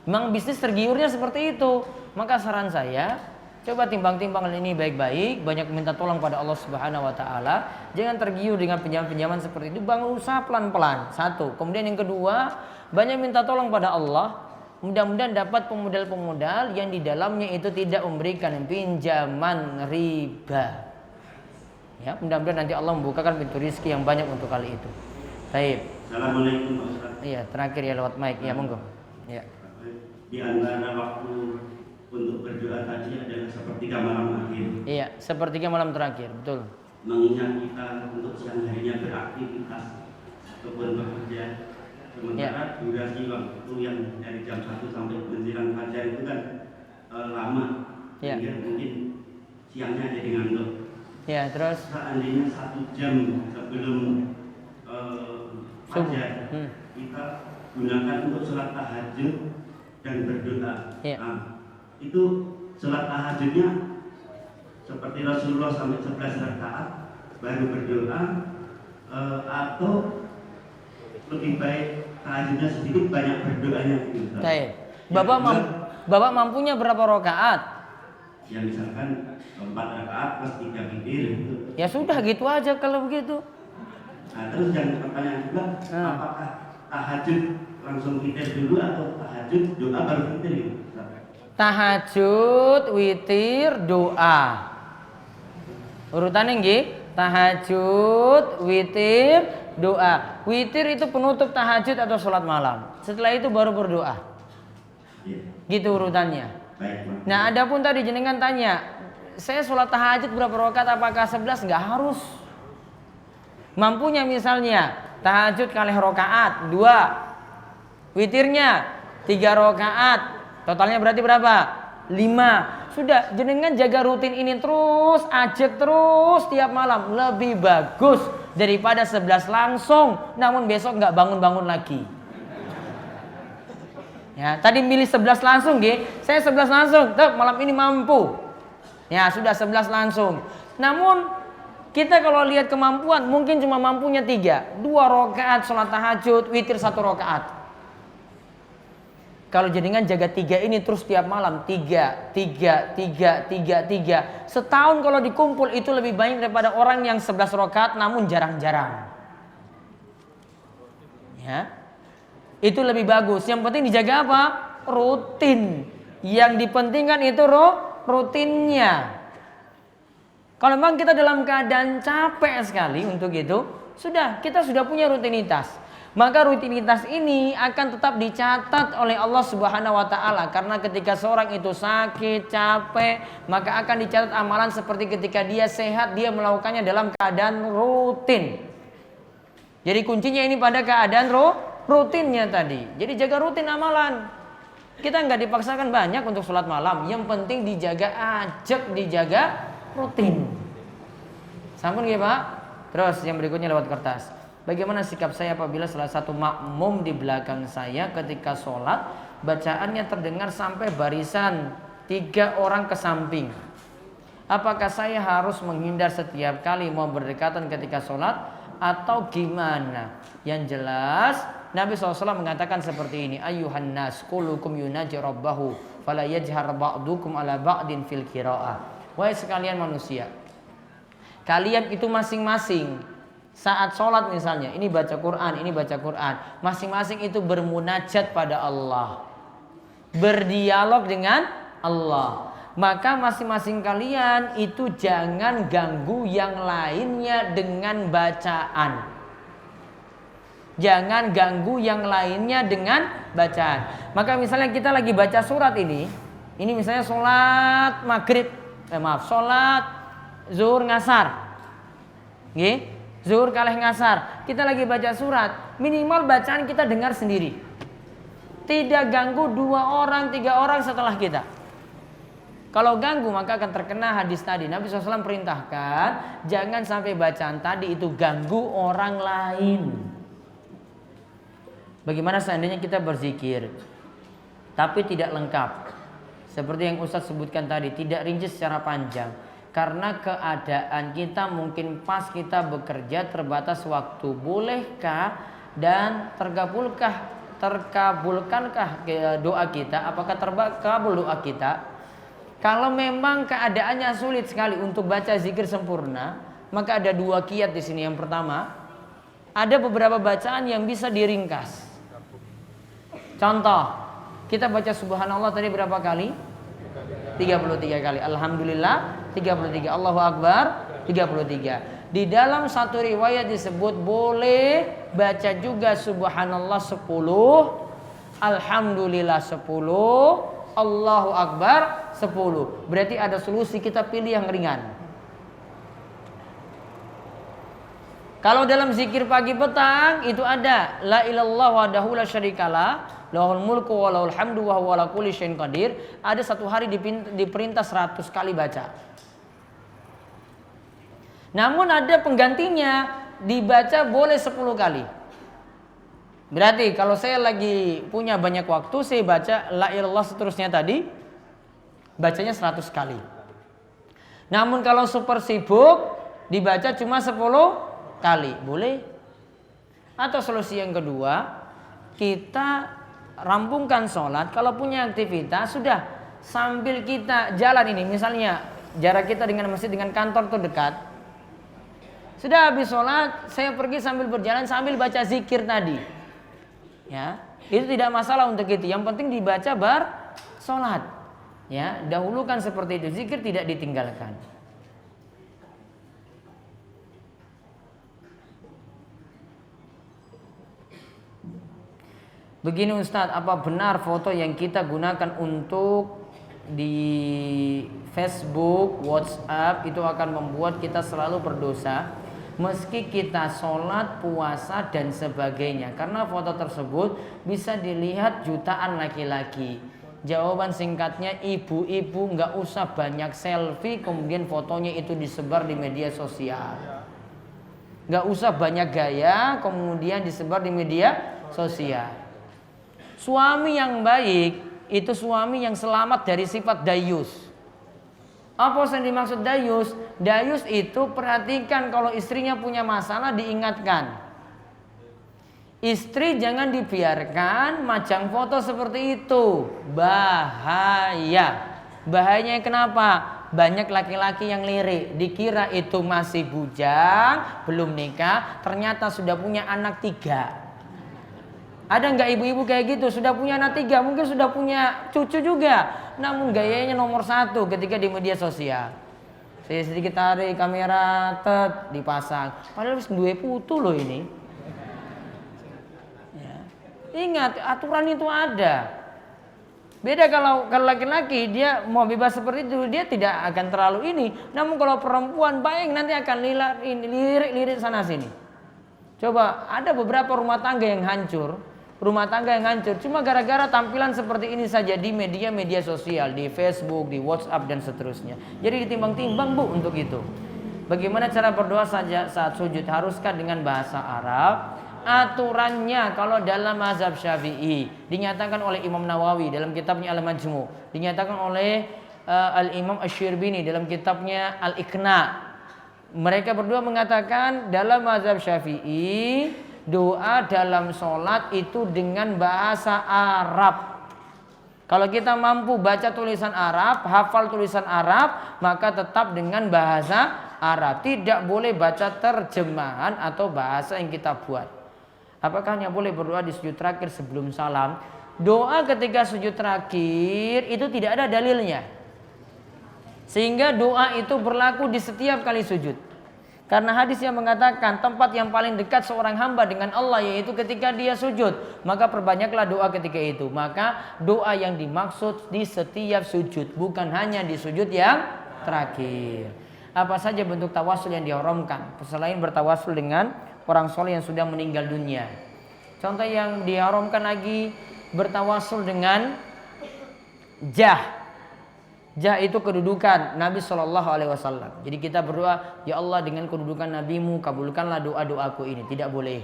Memang bisnis tergiurnya seperti itu. Maka saran saya, coba timbang-timbang ini baik-baik, banyak minta tolong pada Allah Subhanahu wa taala. Jangan tergiur dengan pinjaman-pinjaman seperti itu, bangun usaha pelan-pelan. Satu. Kemudian yang kedua, banyak minta tolong pada Allah. Mudah-mudahan dapat pemodal-pemodal yang di dalamnya itu tidak memberikan pinjaman riba. Ya, mudah-mudahan nanti Allah membukakan pintu rezeki yang banyak untuk kali itu. Baik. Assalamualaikum Pak Ustaz. Iya, terakhir ya lewat mic. Ya, monggo. Ya. Di antara waktu untuk berdoa tadi adalah sepertiga malam akhir. Iya, sepertiga malam terakhir, betul. Mengingat kita untuk siang harinya beraktivitas ataupun bekerja. Sementara durasi waktu yang dari jam 1 sampai menjelang fajar itu kan lama. Ya. Sehingga mungkin siangnya jadi ngantuk. Ya, terus Seandainya 1 jam sebelum fajar kita gunakan untuk sholat tahajud dan berdoa. Ya. Nah, itu sholat tahajudnya seperti Rasulullah sampai 11 rakaat baru berdoa, atau lebih baik tahajudnya sedikit banyak berdoanya gitu. baik. Bapak mampunya berapa rakaat? Ya misalkan 4 rakaat plus 3 witir gitu. Ya sudah gitu aja kalau begitu. Nah, terus yang pertanyaan juga, apakah tahajud langsung witir dulu atau tahajud doa baru witir gitu? Tahajud, witir, doa. Urutannya nggih? Tahajud, witir, doa. Witir itu penutup tahajud atau sholat malam. Setelah itu baru berdoa. Ya. Gitu urutannya. Baik, Pak. Nah, adapun tadi jenengan tanya, saya sholat tahajud berapa rakaat? Apakah 11? Nggak harus. Mampunya misalnya tahajud kali rakaat 2, witirnya 3 rakaat, totalnya berarti berapa? 5. Sudah, jenengan jaga rutin ini terus, ajak terus tiap malam, lebih bagus daripada 11 langsung namun besok nggak bangun-bangun lagi. Ya, tadi milih 11 langsung nggih, saya 11 langsung, tuh malam ini mampu. Ya, sudah 11 langsung. Namun kita kalau lihat kemampuan mungkin cuma mampunya 3, 2 rakaat sholat tahajud, witir 1 rakaat. Kalau jenengan jaga 3 ini terus tiap malam, 3. Setahun kalau dikumpul itu lebih banyak daripada orang yang 11 rakaat namun jarang-jarang. Ya. Itu lebih bagus. Yang penting dijaga apa? Rutin. Yang dipentingkan itu rutinnya. Kalau memang kita dalam keadaan capek sekali untuk itu, kita sudah punya rutinitas. Maka rutinitas ini akan tetap dicatat oleh Allah Subhanahu wa taala, karena ketika seorang itu sakit, capek, maka akan dicatat amalan seperti ketika dia sehat, dia melakukannya dalam keadaan rutin. Jadi kuncinya ini pada keadaan rutinnya tadi. Jadi jaga rutin amalan. Kita nggak dipaksakan banyak untuk sholat malam, yang penting dijaga dijaga rutin. Sampun nggih, Pak? Terus yang berikutnya lewat kertas. Bagaimana sikap saya apabila salah satu makmum di belakang saya ketika sholat bacaannya terdengar sampai barisan 3 orang ke samping? Apakah saya harus menghindar setiap kali mau berdekatan ketika sholat atau gimana? Yang jelas Nabi SAW mengatakan seperti ini, Ayyuhan nas kullukum yunaji rabbahu fala yajhar ba'dukum ala ba'din fil qira'ah. Wahai sekalian manusia, kalian itu masing-masing saat sholat misalnya, ini baca Quran, masing-masing itu bermunajat pada Allah, berdialog dengan Allah. Maka masing-masing kalian itu jangan ganggu yang lainnya dengan bacaan. Jangan ganggu yang lainnya dengan bacaan. Maka misalnya kita lagi baca surat ini misalnya sholat maghrib, sholat zuhur ngasar, nggih, zuhur kalih ngasar. Kita lagi baca surat, minimal bacaan kita dengar sendiri. Tidak ganggu 2 orang, 3 orang setelah kita. Kalau ganggu maka akan terkena hadis tadi. Nabi SAW perintahkan jangan sampai bacaan tadi itu ganggu orang lain. Bagaimana seandainya kita berzikir tapi tidak lengkap, seperti yang Ustadz sebutkan tadi, tidak rinci secara panjang, karena keadaan kita mungkin pas kita bekerja terbatas waktu. Bolehkah dan terkabulkah terkabulkankah doa kita? Apakah terkabul doa kita? Kalau memang keadaannya sulit sekali untuk baca zikir sempurna, maka ada dua kiat di sini. Yang pertama, ada beberapa bacaan yang bisa diringkas. Contoh, kita baca subhanallah tadi berapa kali? 33 kali. Alhamdulillah 33. Allahu Akbar 33. Di dalam satu riwayat disebut boleh baca juga subhanallah 10, alhamdulillah 10, Allahu Akbar 10. Berarti ada solusi, kita pilih yang ringan. Kalau dalam zikir pagi petang itu ada la ilallah wahdahu la syarikalah, lahul mulku wa lahul hamdu wa huwa ala kulli syai'in qadir. Ada satu hari diperintah 100 kali baca. Namun ada penggantinya, dibaca boleh 10 kali. Berarti kalau saya lagi punya banyak waktu, saya baca la ilallah seterusnya tadi, bacanya 100 kali. Namun kalau super sibuk, dibaca cuma 10 kali, boleh. Atau solusi yang kedua, kita rampungkan sholat. Kalau punya aktivitas, sudah sambil kita jalan ini, misalnya jarak kita dengan masjid dengan kantor itu dekat. Sudah habis sholat, saya pergi sambil berjalan sambil baca zikir tadi. Ya, itu tidak masalah untuk itu. Yang penting dibaca sholat. Ya, dahulukan seperti itu. Zikir tidak ditinggalkan. Begini Ustadz, apa benar foto yang kita gunakan untuk di Facebook, WhatsApp itu akan membuat kita selalu berdosa meski kita sholat, puasa dan sebagainya, karena foto tersebut bisa dilihat jutaan laki-laki? Jawaban singkatnya, ibu-ibu nggak usah banyak selfie kemudian fotonya itu disebar di media sosial. Nggak usah banyak gaya kemudian disebar di media sosial. Suami yang baik itu suami yang selamat dari sifat dayus. Apa yang dimaksud dayus? Dayus itu perhatikan kalau istrinya punya masalah diingatkan. Istri jangan dibiarkan majang foto seperti itu. Bahaya. Bahayanya kenapa? Banyak laki-laki yang lirik. Dikira itu masih bujang, belum nikah, ternyata sudah punya anak 3. Ada nggak ibu-ibu kayak gitu? Sudah punya anak 3, mungkin sudah punya cucu juga. Namun gayanya nomor 1 ketika di media sosial. Saya sedikit tarik kamera, dipasang. Padahal harus 2 putu loh ini. Ya. Ingat, aturan itu ada. Beda kalau laki-laki dia mau bebas seperti itu, dia tidak akan terlalu ini. Namun kalau perempuan baik nanti akan lirik sana sini. Coba ada beberapa rumah tangga yang hancur. Rumah tangga yang hancur cuma gara-gara tampilan seperti ini saja di media sosial, di Facebook, di WhatsApp dan seterusnya. Jadi ditimbang-timbang Bu untuk itu. Bagaimana cara berdoa saja saat sujud? Haruskah dengan bahasa Arab? Aturannya kalau dalam mazhab Syafi'i dinyatakan oleh Imam Nawawi dalam kitabnya Al-Majmu', dinyatakan oleh Al-Imam Asy-Syirbini dalam kitabnya Al-Iqna'. Mereka berdua mengatakan dalam mazhab Syafi'i doa dalam sholat itu dengan bahasa Arab. Kalau kita mampu baca tulisan Arab, hafal tulisan Arab, maka tetap dengan bahasa Arab. Tidak boleh baca terjemahan atau bahasa yang kita buat. Apakah hanya boleh berdoa di sujud terakhir sebelum salam? Doa ketika sujud terakhir itu tidak ada dalilnya. Sehingga doa itu berlaku di setiap kali sujud. Karena hadis yang mengatakan tempat yang paling dekat seorang hamba dengan Allah yaitu ketika dia sujud. Maka perbanyaklah doa ketika itu. Maka doa yang dimaksud di setiap sujud, bukan hanya di sujud yang terakhir. Apa saja bentuk tawasul yang diharamkan selain bertawasul dengan orang soleh yang sudah meninggal dunia? Contoh yang diharamkan lagi, bertawasul dengan jah. Jah itu kedudukan Nabi SAW. Jadi kita berdoa, ya Allah dengan kedudukan Nabimu kabulkanlah doa-doaku ini. Tidak boleh.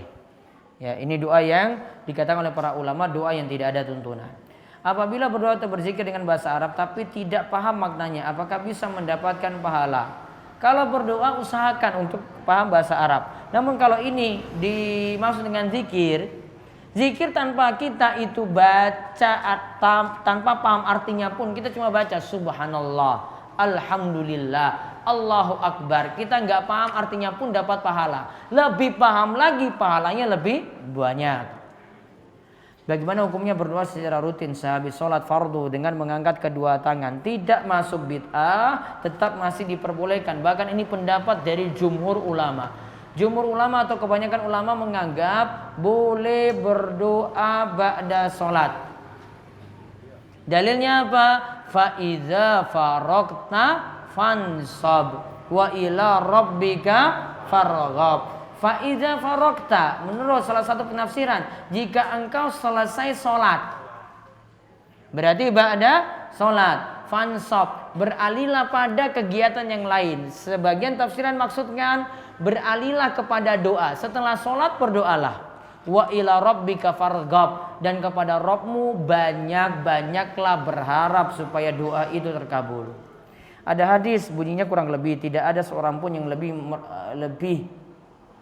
Ya, ini doa yang dikatakan oleh para ulama doa yang tidak ada tuntunan. Apabila berdoa atau berzikir dengan bahasa Arab tapi tidak paham maknanya, apakah bisa mendapatkan pahala? Kalau berdoa usahakan untuk paham bahasa Arab. Namun kalau ini dimaksud dengan zikir Zikir tanpa kita itu baca tanpa paham artinya pun, kita cuma baca subhanallah, alhamdulillah, Allahu Akbar, kita nggak paham artinya pun dapat pahala. Lebih paham lagi, pahalanya lebih banyak. Bagaimana hukumnya berdoa secara rutin sehabis sholat fardu dengan mengangkat kedua tangan? Tidak masuk bid'ah, tetap masih diperbolehkan. Bahkan ini pendapat dari jumhur ulama. Jumhur ulama atau kebanyakan ulama menganggap boleh berdoa ba'da sholat. Dalilnya apa? Fa iza faraqta fansab wa ila rabbika farghab. Fa iza faraqta, menurut salah satu penafsiran, jika engkau selesai sholat, berarti ba'da sholat, fansab, beralihlah pada kegiatan yang lain. Sebagian tafsiran maksudkan beralihlah kepada doa. Setelah sholat berdoalah. Wa ila rabbika farghab, dan kepada Rabbmu banyak-banyaklah berharap supaya doa itu terkabul. Ada hadis bunyinya kurang lebih, tidak ada seorang pun yang lebih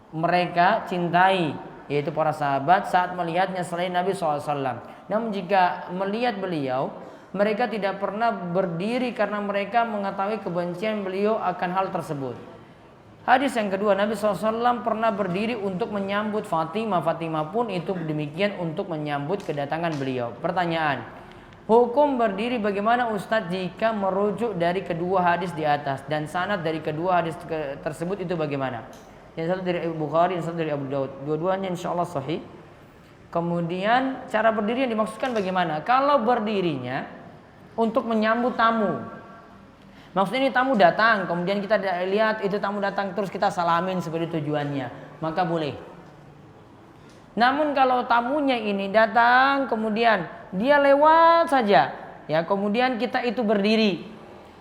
mereka cintai, yaitu para sahabat, saat melihatnya selain Nabi SAW. Namun jika melihat beliau, mereka tidak pernah berdiri karena mereka mengetahui kebencian beliau akan hal tersebut. Hadis yang kedua, Nabi SAW pernah berdiri untuk menyambut Fatimah. Fatimah pun itu demikian untuk menyambut kedatangan beliau. Pertanyaan, hukum berdiri bagaimana Ustadz jika merujuk dari kedua hadis di atas, dan sanad dari kedua hadis tersebut itu bagaimana? Yang satu dari Abu Bukhari, yang satu dari Abu Daud. Dua-duanya insya Allah sahih. Kemudian cara berdiri yang dimaksudkan bagaimana? Kalau berdirinya untuk menyambut tamu, maksudnya ini tamu datang, kemudian kita lihat itu tamu datang terus kita salamin seperti tujuannya, maka boleh. Namun kalau tamunya ini datang kemudian dia lewat saja, ya kemudian kita itu berdiri.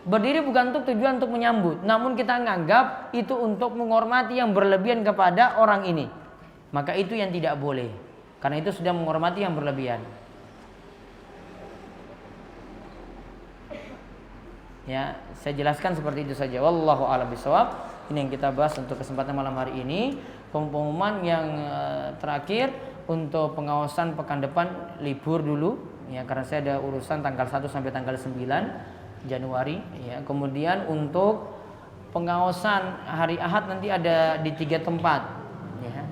Berdiri bukan untuk tujuan untuk menyambut, namun kita menganggap itu untuk menghormati yang berlebihan kepada orang ini, maka itu yang tidak boleh, karena itu sudah menghormati yang berlebihan. Ya, saya jelaskan seperti itu saja. Wallahu a'lam bishawab. Ini yang kita bahas untuk kesempatan malam hari ini. Pengumuman yang terakhir untuk pengawasan pekan depan libur dulu, ya karena saya ada urusan tanggal 1 sampai tanggal 9 Januari, ya. Kemudian untuk pengawasan hari Ahad nanti ada di 3 tempat, ya.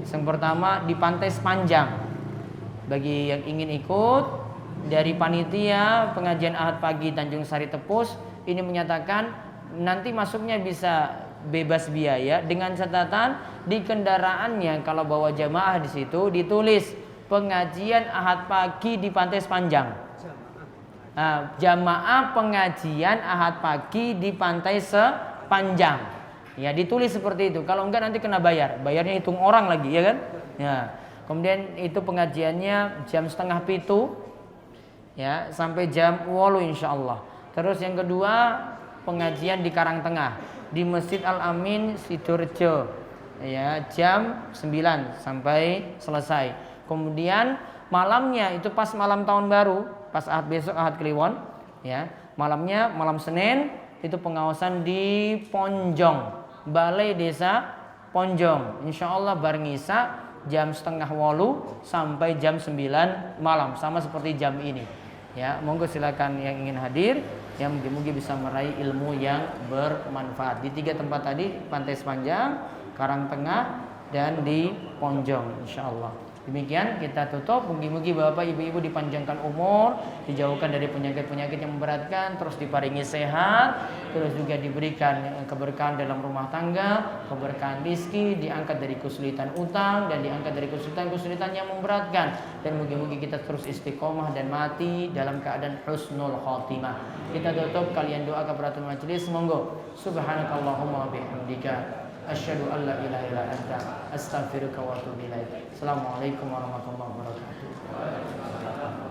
Yang pertama di Pantai Sepanjang. Bagi yang ingin ikut, dari panitia pengajian Ahad pagi Tanjung Sari Tepus ini menyatakan nanti masuknya bisa bebas biaya, dengan catatan di kendaraannya kalau bawa jamaah di situ ditulis pengajian Ahad pagi di Pantai Sepanjang. Nah, jamaah pengajian Ahad pagi di Pantai Sepanjang, ya ditulis seperti itu. Kalau enggak nanti kena bayar, bayarnya hitung orang lagi, ya kan? Ya. Kemudian itu pengajiannya jam 6:30, ya sampai jam 8 insyaallah. Terus yang kedua pengajian di Karangtengah di Masjid Al Amin Sidoarjo, ya jam 9 sampai selesai. Kemudian malamnya itu pas malam tahun baru, pas Ahad besok Ahad Kliwon, ya malamnya malam Senin itu pengawasan di Ponjong, Balai Desa Ponjong, insyaallah bareng Isya jam 7:30 sampai jam 9 malam, sama seperti jam ini, ya monggo silakan yang ingin hadir, yang mungkin bisa meraih ilmu yang bermanfaat di 3 tempat tadi, Pantai Sepanjang, Karangtengah, dan di Ponjong insyaallah. Demikian kita tutup. Mugi-mugi Bapak Ibu-ibu dipanjangkan umur, dijauhkan dari penyakit-penyakit yang memberatkan, terus diparingi sehat, terus juga diberikan keberkahan dalam rumah tangga, keberkahan rezeki, diangkat dari kesulitan utang dan diangkat dari kesulitan-kesulitan yang memberatkan, dan mugi-mugi kita terus istiqomah dan mati dalam keadaan husnul khotimah. Kita tutup kalian doa kafaratul majelis, monggo. Subhanakallahumma wa bihamdika asyhadu an la ilaha illa anta astaghfiruka wa atubu ilaik. Assalamualaikum warahmatullahi wabarakatuh.